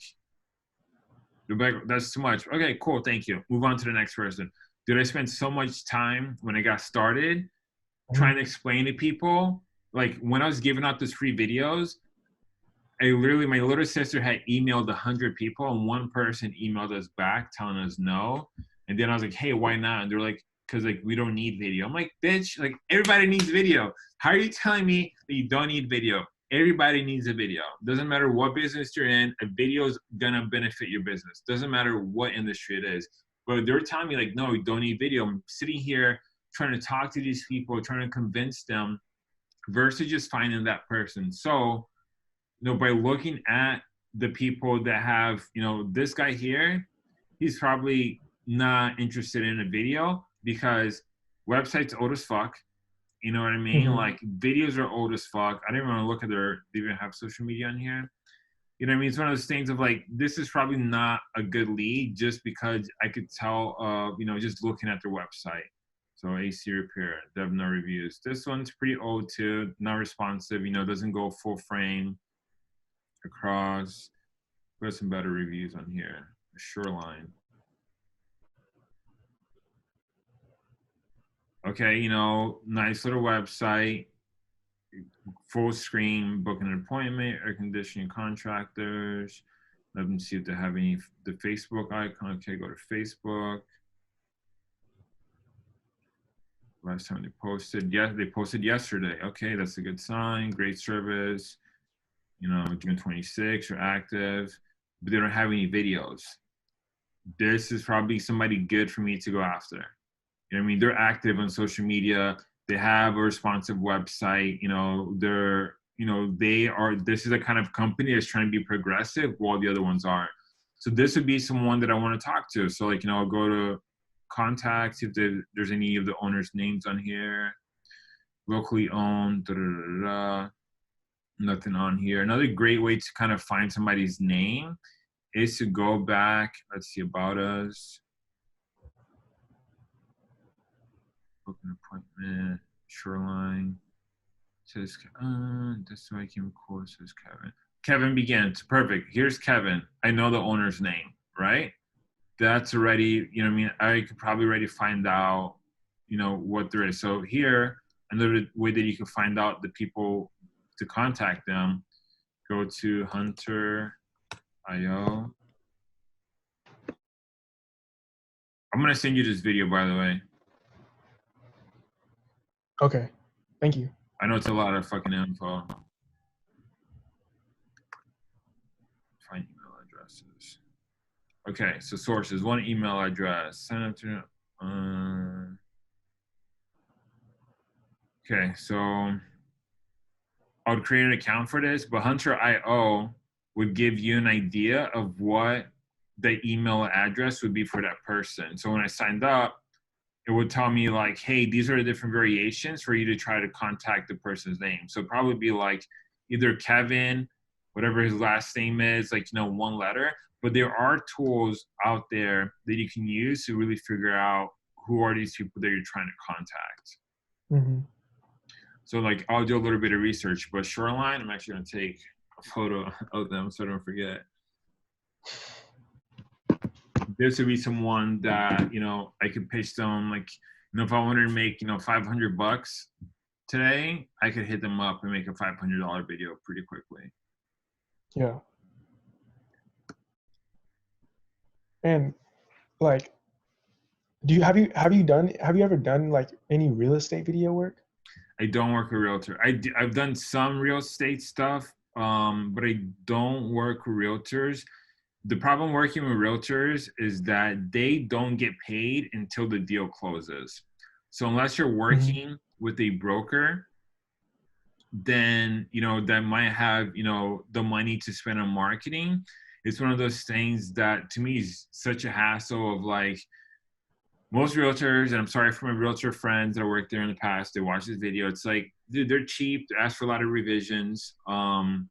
You're like, that's too much. Okay, cool, thank you. Move on to the next person. Did I spend so much time when I got started trying to explain to people? Like when I was giving out those free videos, my little sister had emailed 100 people and one person emailed us back telling us no. And then I was like, hey, why not? And they're like, because like we don't need video. I'm like, bitch, like everybody needs video. How are you telling me that you don't need video? Everybody needs a video. Doesn't matter what business you're in, a video is gonna benefit your business. Doesn't matter what industry it is. But they're telling me like, no, you don't need video. I'm sitting here trying to talk to these people, trying to convince them versus just finding that person. So, you know, by looking at the people that have, you know, this guy here, he's probably not interested in a video because website's old as fuck. You know what I mean? Like videos are old as fuck. I didn't want to look at they even have social media on here. You know what I mean? It's one of those things of like, this is probably not a good lead just because I could tell, you know, just looking at their website. So AC repair, they have no reviews. This one's pretty old too, not responsive, you know, doesn't go full frame across. Put some better reviews on here. Shoreline. Okay, you know, nice little website, full screen, book an appointment, air conditioning contractors. Let them see if they have any, the Facebook icon. Okay, go to Facebook. Last time they posted, yeah, they posted yesterday. Okay, that's a good sign. Great service. You know, June 26th, you're active, but they don't have any videos. This is probably somebody good for me to go after. You know what I mean? They're active on social media. They have a responsive website. You know, they're, you know, this is a kind of company that's trying to be progressive while the other ones aren't. So this would be someone that I want to talk to. So like, you know, I'll go to contacts if there's any of the owners' names on here. Locally owned, nothing on here. Another great way to kind of find somebody's name is to go back. Let's see, about us. Book an appointment, Shoreline. Says, that's why I came cool. Says Kevin. Kevin begins. Perfect. Here's Kevin. I know the owner's name, right? That's already, you know what I mean? I could probably already find out, you know, what there is. So here, another way that you can find out the people to contact them go to Hunter.io. I'm gonna send you this video, by the way. Okay, thank you. I know it's a lot of fucking info. Find email addresses. Okay, so sources, one email address. Sign up to. Okay, so I would create an account for this, but Hunter.io would give you an idea of what the email address would be for that person. So when I signed up, it would tell me like, hey, these are the different variations for you to try to contact the person's name. So it'd probably be like either Kevin, whatever his last name is, like, you know, one letter. But there are tools out there that you can use to really figure out who are these people that you're trying to contact. Mm-hmm. So like I'll do a little bit of research, but Shoreline, I'm actually gonna take a photo of them so I don't forget. This would be someone that, you know, I could pitch them, like, you know, if I wanted to make, you know, $500 today, I could hit them up and make a $500 video pretty quickly. Yeah. And like, have you ever done like any real estate video work? I don't work with realtor. I've done some real estate stuff, but I don't work with realtors. The problem working with realtors is that they don't get paid until the deal closes. So unless you're working with a broker, then, you know, that might have, you know, the money to spend on marketing. It's one of those things that to me is such a hassle of like, most realtors, and I'm sorry for my realtor friends that worked there in the past, they watch this video. It's like, dude, they're cheap. They ask for a lot of revisions. And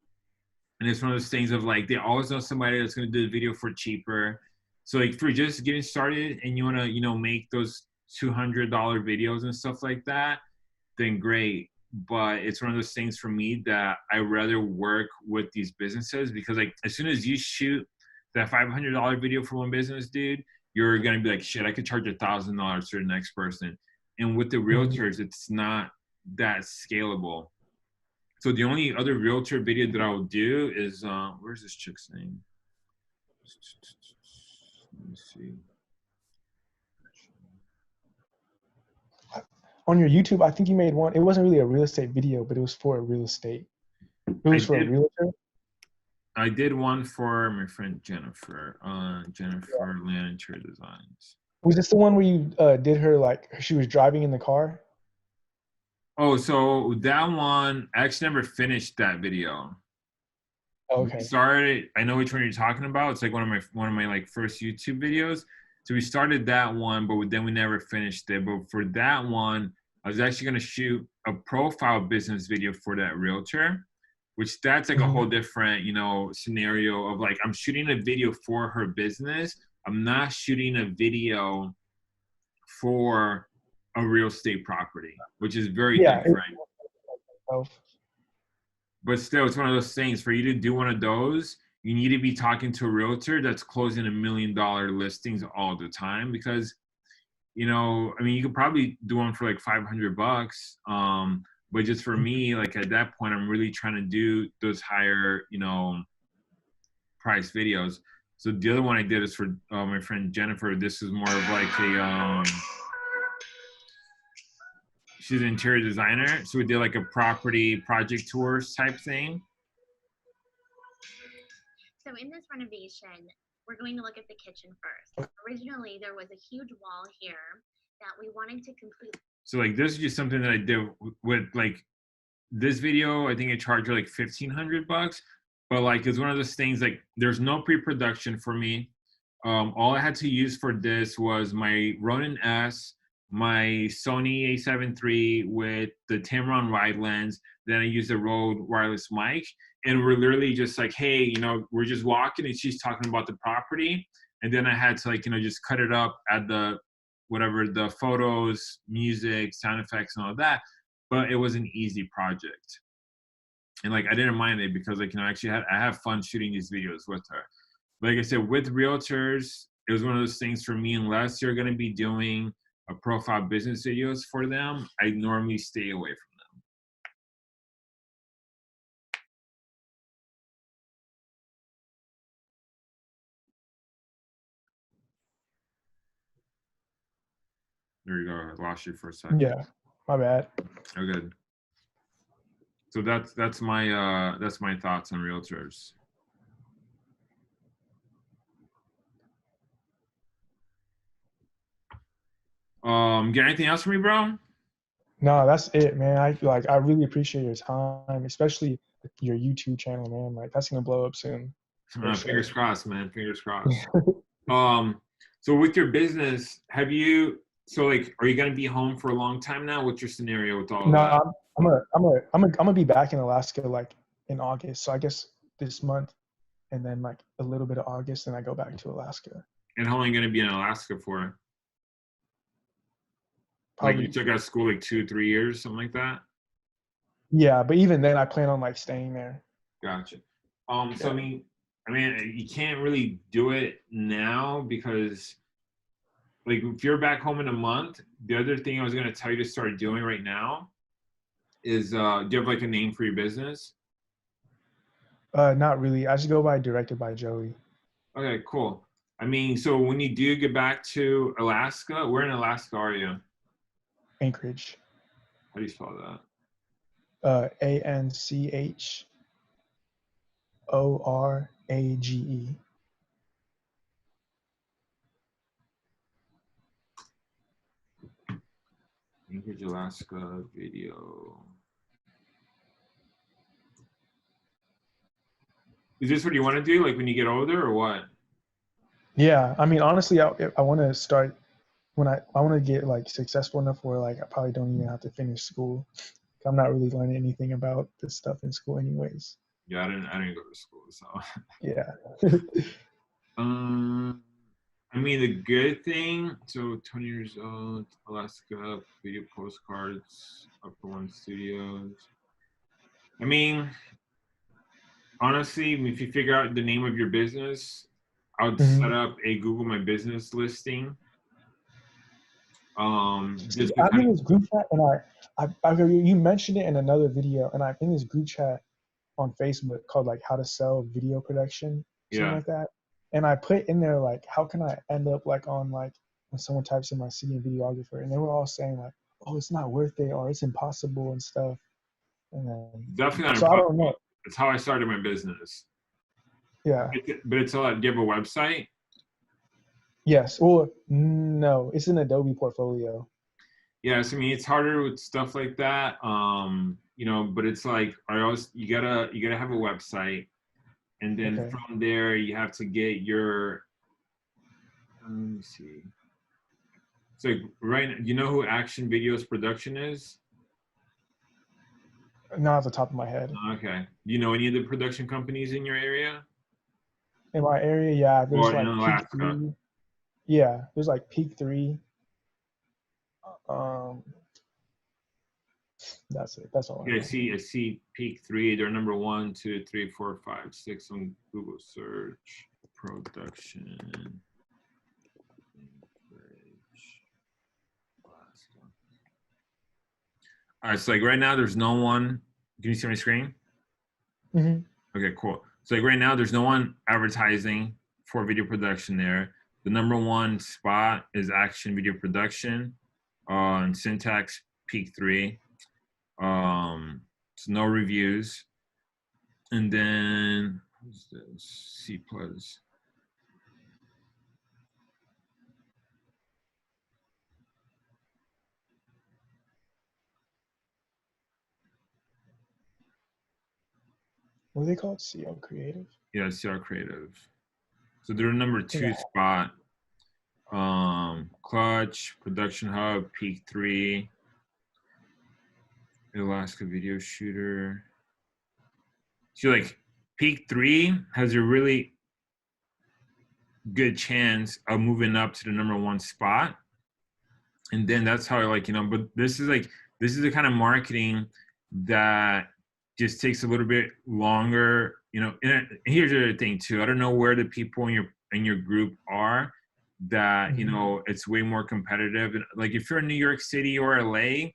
it's one of those things of like, they always know somebody that's going to do the video for cheaper. So like, if you're just getting started and you want to, you know, make those $200 videos and stuff like that, then great. But it's one of those things for me that I rather work with these businesses, because like, as soon as you shoot that $500 video for one business, dude, you're going to be like, shit, I could charge $1,000 to the next person. And with the realtors, it's not that scalable. So the only other realtor video that I will do is, where's this chick's name? Let me see. On your YouTube, I think you made one. It wasn't really a real estate video, but it was for a real estate. It was for a realtor. I did one for my friend Jennifer. Jennifer Land Interior Designs. Was this the one where you did her like she was driving in the car? Oh, so that one, I actually never finished that video. Okay. We started, I know which one you're talking about. It's like one of my like first YouTube videos. So we started that one, but then we never finished it. But for that one, I was actually gonna shoot a profile business video for that realtor, which that's like a whole different, you know, scenario of like, I'm shooting a video for her business. I'm not shooting a video for a real estate property, which is very different. But still, it's one of those things, for you to do one of those, you need to be talking to a realtor that's closing $1 million listings all the time, because, you know, I mean, you could probably do one for like $500. But just for me, like at that point, I'm really trying to do those higher, you know, price videos. So the other one I did is for my friend Jennifer. This is more of like a, she's an interior designer. So we did like a property project tours type thing. So in this renovation, we're going to look at the kitchen first. Originally, there was a huge wall here that we wanted to complete. So like this is just something that I did with like this video. I think I charged her like $1,500, but like it's one of those things, like there's no pre-production for me. All I had to use for this was my Ronin S, my Sony a7 III with the Tamron wide lens. Then I used a Rode wireless mic, and we're literally just like, hey, you know, we're just walking and she's talking about the property. And then I had to like, you know, just cut it up at the, whatever, the photos, music, sound effects and all that. But it was an easy project. And like, I didn't mind it because like, you know, I have fun shooting these videos with her. Like I said, with realtors, it was one of those things for me, unless you're going to be doing a profile business videos for them, I normally stay away from There you go. I lost you for a second. Yeah, my bad. Oh, good. So that's my thoughts on realtors. Get anything else from me, bro? No, that's it, man. I really appreciate your time, especially your YouTube channel, man. Like that's gonna blow up soon. For sure. Fingers crossed, man. Fingers crossed. So with your business, are you gonna be home for a long time now? What's your scenario with all of No, that? I'm gonna be back in Alaska like in August. So I guess this month, and then like a little bit of August, and I go back to Alaska. And how long are you gonna be in Alaska for? Like you Probably. took out of school like 2-3 years, something like that? Yeah, but even then, I plan on like staying there. Gotcha. So Yeah. I mean, you can't really do it now because, like, if you're back home in a month, the other thing I was gonna tell you to start doing right now is, do you have like a name for your business? Not really. I just go by directed by Joey. Okay, cool. I mean, so when you do get back to Alaska, where in Alaska are you? Anchorage. How do you spell that? ANCHORAGE. Anchorage, Alaska video. Is this what you want to do, like when you get older, or what? Yeah, I mean, honestly, I want to start when I want to get like successful enough where like I probably don't even have to finish school. I'm not really learning anything about this stuff in school, anyways. Yeah, I didn't go to school, so. Yeah. I mean, the good thing. So, 20 years old, Alaska, video postcards, Upper One Studios. I mean, honestly, if you figure out the name of your business, I would set up a Google My Business listing. Just I'm because, in this group chat, and you mentioned it in another video, and I'm in this group chat on Facebook called like How to Sell Video Production, something yeah, like that. And I put in there like, how can I end up like on like when someone types in my city and videographer, and they were all saying like, oh, it's not worth it or it's impossible and stuff. And then, definitely not so I don't impossible. know. It's how I started my business. Yeah. But it's a lot. Do you have a website? Yes. Well, no, it's an Adobe portfolio. Yes, I mean it's harder with stuff like that. But it's like you gotta have a website, and then Okay. from there you have to get your. Let me see. So right, you know who Action Videos Production is? Not off the top of my head. Okay. Do you know any of the production companies in your area? In my area, yeah, there's Or in like Peak Alaska? 3. Yeah, there's like Peak 3. Um, that's it. That's all I Yeah, know. I see Peak 3. They're number 1, 2, 3, 4, 5, 6 on Google search. Production. Alaska. All right, so like right now, there's no one. Can you see my screen? Mm-hmm. Okay, cool. So like right now, there's no one advertising for video production there. The number 1 spot is Action Video Production on Syntax Peak 3. So no reviews. And then what's this? C plus. What do they call it? CL Creative. Yeah, CR Creative. So they're number 2 spot. Clutch, Production Hub, Peak 3, Alaska Video Shooter. So like Peak 3 has a really good chance of moving up to the number 1 spot. And then that's how but this is the kind of marketing that just takes a little bit longer, and here's the other thing too. I don't know where the people in your group are that, it's way more competitive. And like if you're in New York City or LA,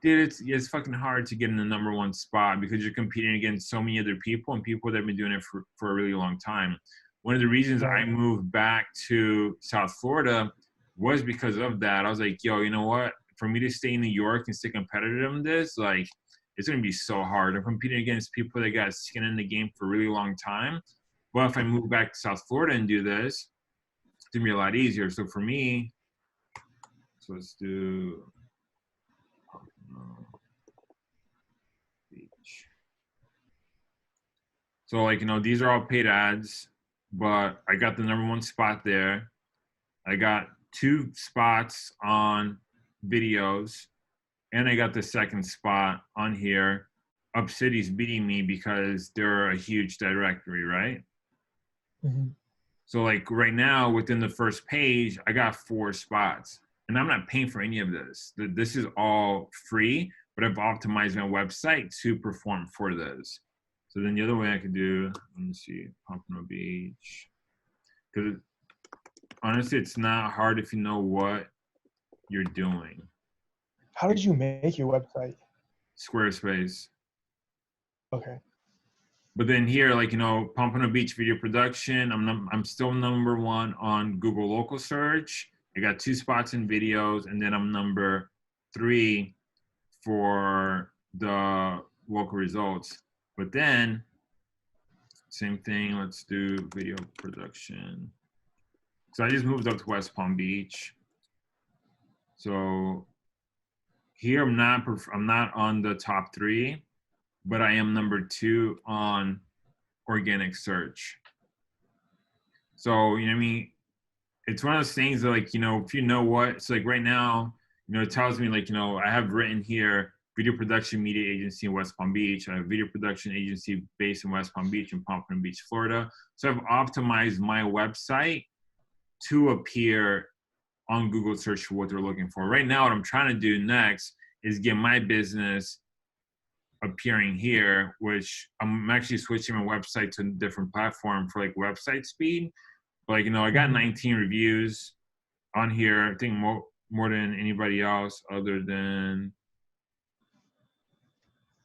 dude, it's fucking hard to get in the number 1 spot because you're competing against so many other people and people that have been doing it for a really long time. One of the reasons I moved back to South Florida was because of that. I was like, yo, you know what? For me to stay in New York and stay competitive in this, like, it's gonna be so hard. I'm competing against people that got skin in the game for a really long time. But if I move back to South Florida and do this, it's gonna be a lot easier. So for me, so let's do beach. So like, you know, these are all paid ads, but I got the #1 spot there. I got 2 spots on videos, and I got the 2nd spot on here. Up City's beating me because they're a huge directory, right? Mm-hmm. So like right now within the first page, I got 4 spots, and I'm not paying for any of this. This is all free, but I've optimized my website to perform for this. So then the other way I could do, let me see, Pompano Beach. Because honestly, it's not hard if you know what you're doing. How did you make your website? Squarespace. Okay. But then here, like, you know, Pompano Beach video production, I'm still #1 on Google local search. I got 2 spots in videos, and then I'm #3 for the local results. But then, same thing, let's do video production. So I just moved up to West Palm Beach. So here I'm not on the top 3, but I am #2 on organic search. So, you know what I mean? It's one of those things that, like, you know, if you know what, so like right now, you know, it tells me, like, you know, I have written here video production media agency in West Palm Beach. I have video production agency based in West Palm Beach and Pompano Beach, Florida. So I've optimized my website to appear on Google search for what they're looking for. Right now, what I'm trying to do next is get my business appearing here, which I'm actually switching my website to a different platform for like website speed. But like, you know, I got 19 reviews on here. I think more than anybody else other than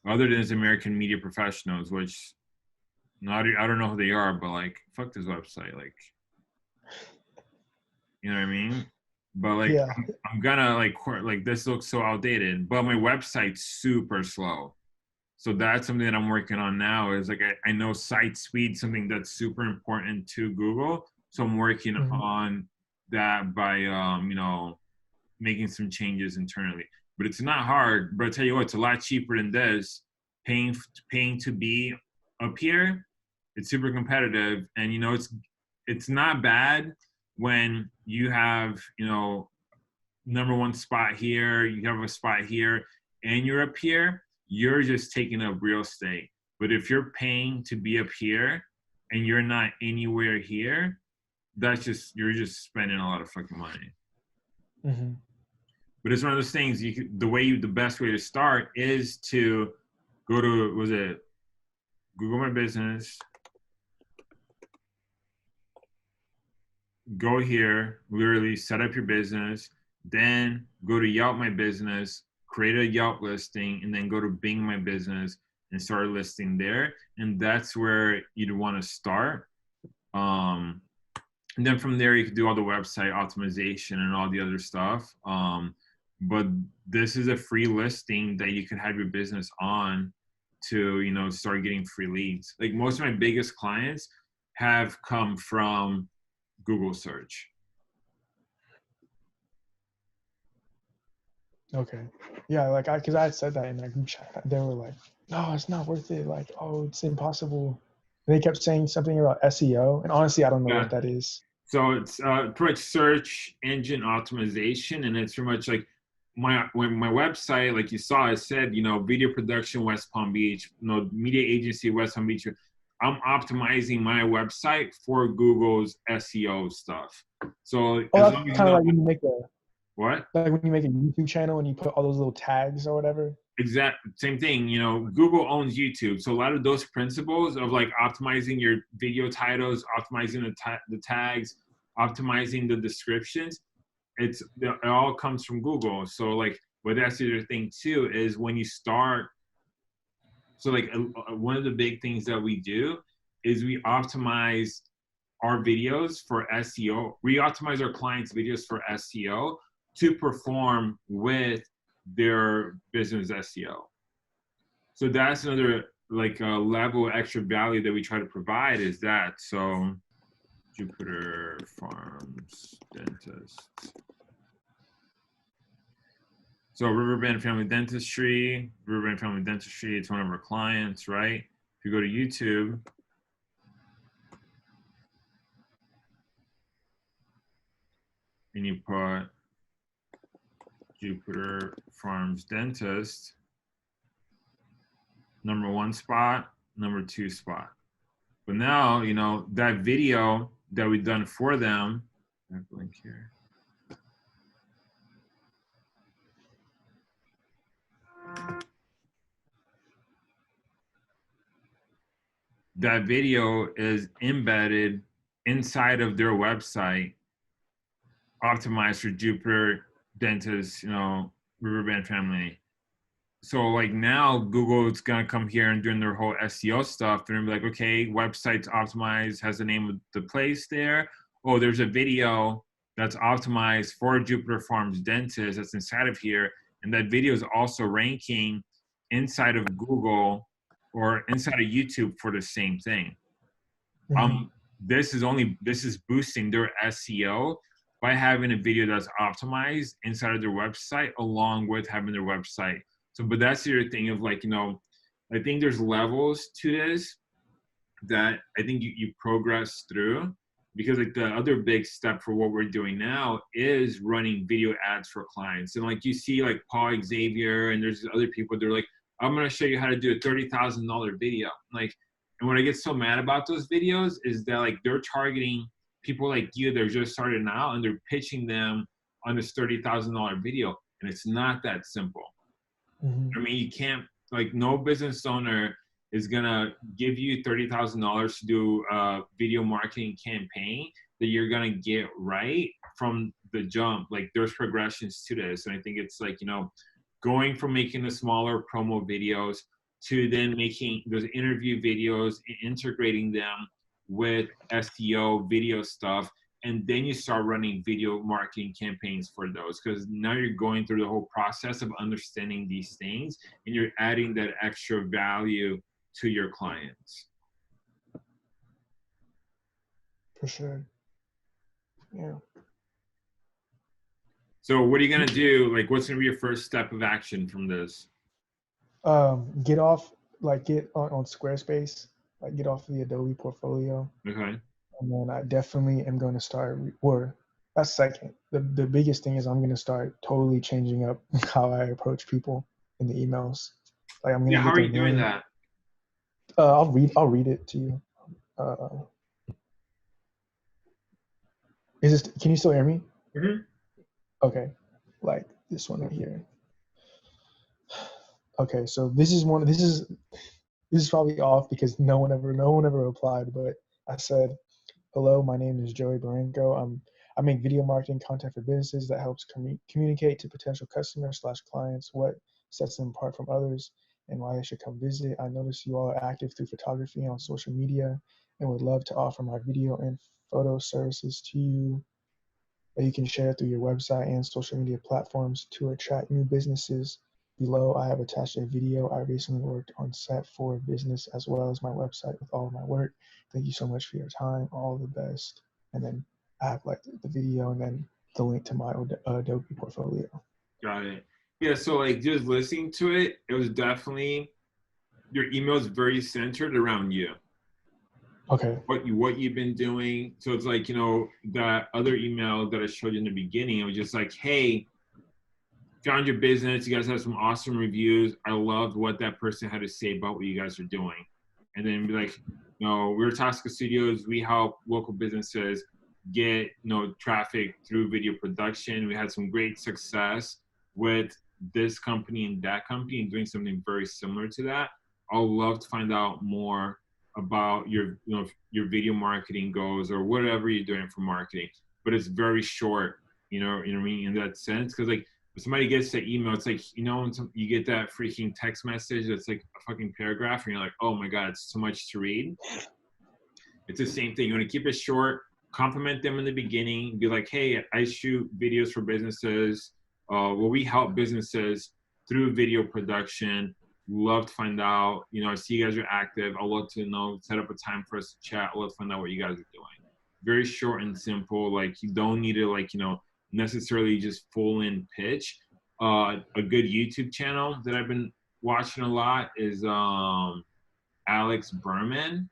American Media Professionals, which I don't know who they are, but like, fuck this website. Like, you know what I mean? But like, Yeah. I'm gonna like this looks so outdated, but my website's super slow. So that's something that I'm working on now is like, I know site speed, something that's super important to Google. So I'm working on that by, you know, making some changes internally. But it's not hard, but I tell you what, it's a lot cheaper than this. Paying to be up here, it's super competitive. And, you know, it's not bad when you have, you know, #1 spot here, you have a spot here, and you're up here, you're just taking up real estate. But if you're paying to be up here and you're not anywhere here, you're just spending a lot of fucking money. Mm-hmm. But it's one of those things. The best way to start is to go to Google My Business, go here, literally set up your business, then go to Yelp My Business, create a Yelp listing, and then go to Bing My Business and start listing there. And that's where you'd want to start. And then from there, you can do all the website optimization and all the other stuff. But this is a free listing that you can have your business on to, you know, start getting free leads. Like most of my biggest clients have come from Google search. Okay. Yeah, like because I had said that in that group chat. They were like, no, it's not worth it. Like, oh, it's impossible. And they kept saying something about SEO. And honestly, I don't know what that is. So it's pretty much search engine optimization. And it's pretty much like my website, like you saw, it said, you know, video production, West Palm Beach, you know, media agency, West Palm Beach. I'm optimizing my website for Google's SEO stuff. So as long as kind of like when you make what? Like when you make a YouTube channel and you put all those little tags or whatever. Exact same thing. You know, Google owns YouTube, so a lot of those principles of like optimizing your video titles, optimizing the tags, optimizing the descriptions, it all comes from Google. So like, but that's the other thing too is when you start. So like one of the big things that we do is we optimize our videos for SEO. We optimize our clients' videos for SEO to perform with their business SEO. So that's another like a level of extra value that we try to provide is that. So Jupiter Farms Dentist. So Riverbend Family Dentistry, it's one of our clients, right? If you go to YouTube, and you put Jupiter Farms Dentist, #1 spot, #2 spot. But now, you know, that video that we've done for them, I have a link here. That video is embedded inside of their website, optimized for Jupiter Dentist, you know, Riverbend Family. So like now Google's gonna come here and doing their whole SEO stuff and be like, okay, website's optimized, has the name of the place there. Oh, there's a video that's optimized for Jupiter Farms Dentist that's inside of here. And that video is also ranking inside of Google or inside of YouTube for the same thing. This is boosting their SEO by having a video that's optimized inside of their website along with having their website. So, but that's the other thing of like, you know, I think there's levels to this that I think you progress through, because like the other big step for what we're doing now is running video ads for clients. And like you see like Paul Xavier and there's other people, they're like, I'm going to show you how to do a $30,000 video. Like, and what I get so mad about those videos is that like they're targeting people like you, they're just starting out and they're pitching them on this $30,000 video. And it's not that simple. I mean, you can't, like no business owner is going to give you $30,000 to do a video marketing campaign that you're going to get right from the jump. Like there's progressions to this. And I think it's like, you know, going from making the smaller promo videos to then making those interview videos and integrating them with SEO video stuff. And then you start running video marketing campaigns for those, because now you're going through the whole process of understanding these things and you're adding that extra value to your clients. For sure. Yeah. So what are you going to do? Like, what's going to be your first step of action from this? Get off, like get on Squarespace, like get off the Adobe portfolio. Okay. And then I definitely am going to start, or that's second. The biggest thing is I'm going to start totally changing up how I approach people in the emails. Like I'm going to how are you doing that? I'll read it to you. Can you still hear me? Mm-hmm. Okay, like this one right here. Okay, so this is probably off because no one ever replied, but I said, hello, my name is Joey Barranco. I make video marketing content for businesses that helps communicate to potential customers/clients what sets them apart from others and why they should come visit. I notice you all are active through photography on social media and would love to offer my video and photo services to you that you can share through your website and social media platforms to attract new businesses. Below, I have attached a video I recently worked on set for a business as well as my website with all of my work. Thank you so much for your time. All the best. And then I have like the video and then the link to my Adobe portfolio. Got it. Yeah, so like just listening to it, it was definitely, your email is very centered around you. Okay. What you've been doing. So it's like, you know, that other email that I showed you in the beginning, it was just like, hey, found your business. You guys have some awesome reviews. I loved what that person had to say about what you guys are doing. And then be like, you know, we're Tosca Studios. We help local businesses get, you know, traffic through video production. We had some great success with this company and that company and doing something very similar to that. I'll love to find out more about your, you know, your video marketing goals or whatever you're doing for marketing. But it's very short, you know what I mean, in that sense. Because like if somebody gets that email, it's like, you know, when you get that freaking text message that's like a fucking paragraph and you're like, oh my God, it's too much to read. It's the same thing. You want to keep it short, compliment them in the beginning, be like, hey, I shoot videos for businesses. Well, we help businesses through video production. Love to find out, I see you guys are active. I'd love to know, set up a time for us to chat. I'd love to find out what you guys are doing. Very short and simple. Like, you don't need to, like, necessarily just full in pitch. A good YouTube channel that I've been watching a lot is Alex Berman.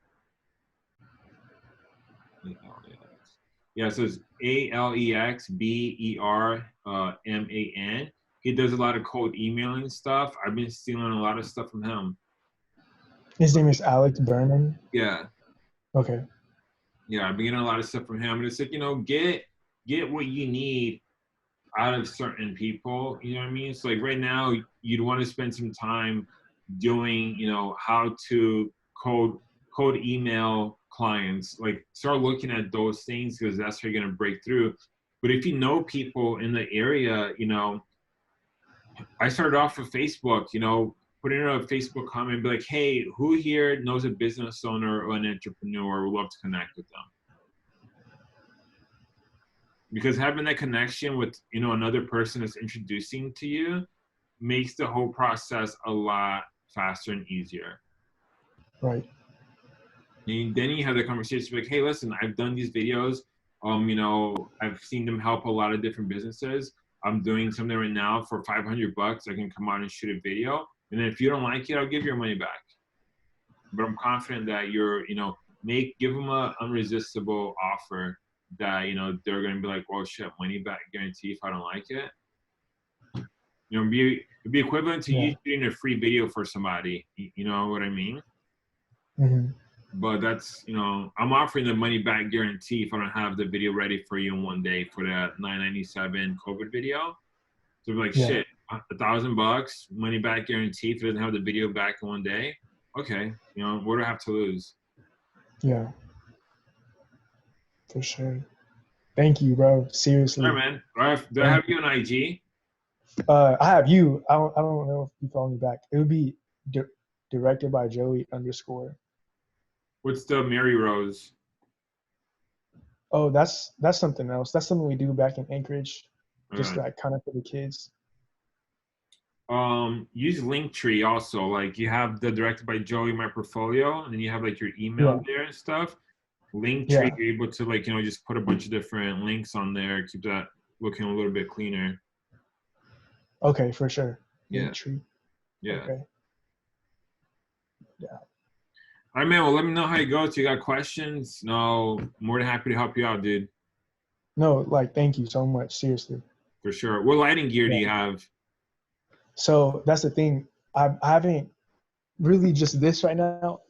Yeah, so it's AlexBerman. He does a lot of cold emailing stuff. I've been stealing a lot of stuff from him. His name is Alex Berman. Yeah. Okay. Yeah, I've been getting a lot of stuff from him. And it's like, get what you need out of certain people. You know what I mean? So like right now, you'd want to spend some time doing, how to cold email clients. Like, start looking at those things, because that's how you're going to break through. But if you know people in the area, I started off with Facebook, put in a Facebook comment and be like, hey, who here knows a business owner or an entrepreneur? Would love to connect with them. Because having that connection with, another person that's introducing to you makes the whole process a lot faster and easier. Right. And then you have the conversation like, hey, listen, I've done these videos. I've seen them help a lot of different businesses. I'm doing something right now for $500. I can come out and shoot a video. And then if you don't like it, I'll give your money back. But I'm confident that you're, give them an irresistible offer that, they're going to be like, well, shit, money back guarantee if I don't like it. It'd be equivalent to you shooting a free video for somebody. You know what I mean? Mm-hmm. But that's, I'm offering the money back guarantee if I don't have the video ready for you in one day for that $9.97 COVID video. So like, shit, $1,000 money back guarantee if it doesn't have the video back in one day. Okay, what do I have to lose? Yeah, for sure. Thank you, bro. Seriously. All right, man. Do I have you on IG? I have you. I don't know if you follow me back. It would be directed by Joey _. What's the Mary Rose? Oh, that's something else. That's something we do back in Anchorage, just like kind of for the kids. Use Linktree also. Like, you have the directed by Joey My Portfolio, and then you have like your email there and stuff. Linktree, you're able to like, just put a bunch of different links on there, keep that looking a little bit cleaner. Okay, for sure. Yeah. Linktree. Yeah. Okay. Yeah. All right, man. Well, let me know how it goes. If you got questions, no, more than happy to help you out, dude. No, like, thank you so much. Seriously. For sure. What lighting gear do you have? So that's the thing. I haven't really just this right now.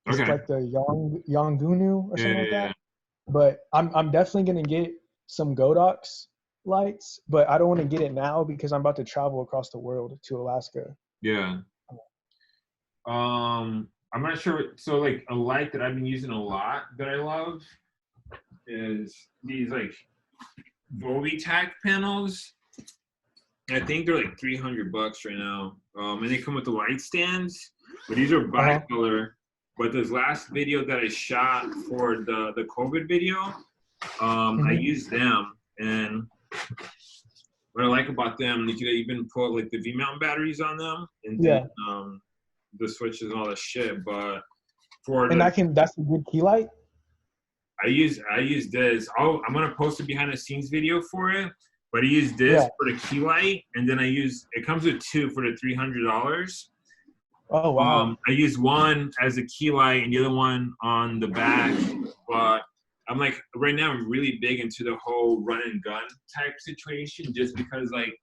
It's like the Yongunu or something like that. But I'm definitely gonna get some Godox lights, but I don't want to get it now because I'm about to travel across the world to Alaska. Yeah. I'm not sure. So like a light that I've been using a lot that I love is these like Volitac panels. I think they're like $300 right now. And they come with the light stands, but these are bicolor. But this last video that I shot for the COVID video, I used them, and what I like about them, you can even put like the V-mount batteries on them, and then the switches and all that shit. But for that's a good key light. I use this. I'm gonna post a behind the scenes video for it. But I use this for the key light, and then it comes with two for the $300. Oh wow! I use one as a key light and the other one on the back. But I'm like, right now I'm really big into the whole run and gun type situation, just because like,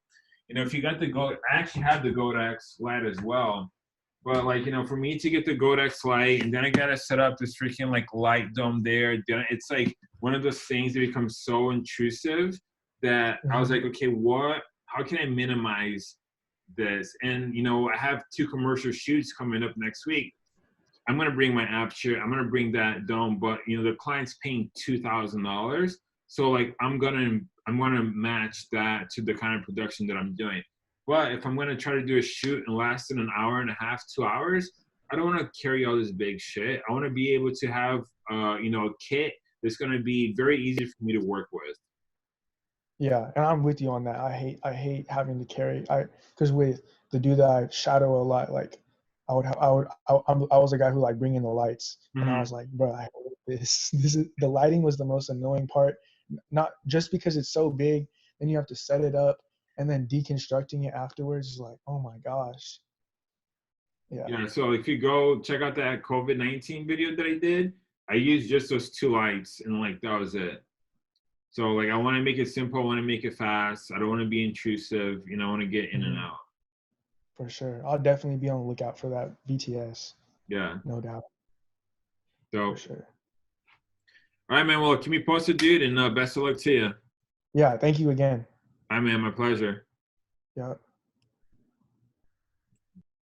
if you got the I actually have the Godox light as well. But like, for me to get the Godox light, and then I gotta set up this freaking like light dome there. It's like one of those things that becomes so intrusive that I was like, okay, how can I minimize this? And, I have 2 commercial shoots coming up next week. I'm going to bring my aperture. I'm going to bring that dome, but, the client's paying $2,000. So like, I'm going to match that to the kind of production that I'm doing. But if I'm going to try to do a shoot and last in an hour and a half, 2 hours, I don't want to carry all this big shit. I want to be able to have, you know, a kit that's going to be very easy for me to work with. Yeah, and I'm with you on that. I hate having to carry. Because with the dude that I shadow a lot, like I was a guy who like bring in the lights, and I Mm-hmm. was like, bro, I hate this. This is the lighting was the most annoying part. Not just because it's so big, then you have to set it up, and then deconstructing it afterwards is like, oh my gosh. Yeah. Yeah, so if you go check out that COVID-19 video that I did, I used just those 2 lights and like that was it. So like I want to make it simple, I want to make it fast. I don't want to be intrusive, you know, I want to get in and out. For sure. I'll definitely be on the lookout for that BTS. Yeah. No doubt. So For sure. all right, man. Well, keep me posted, dude, and best of luck to you. Yeah, thank you again. All right, man. My pleasure. Yeah.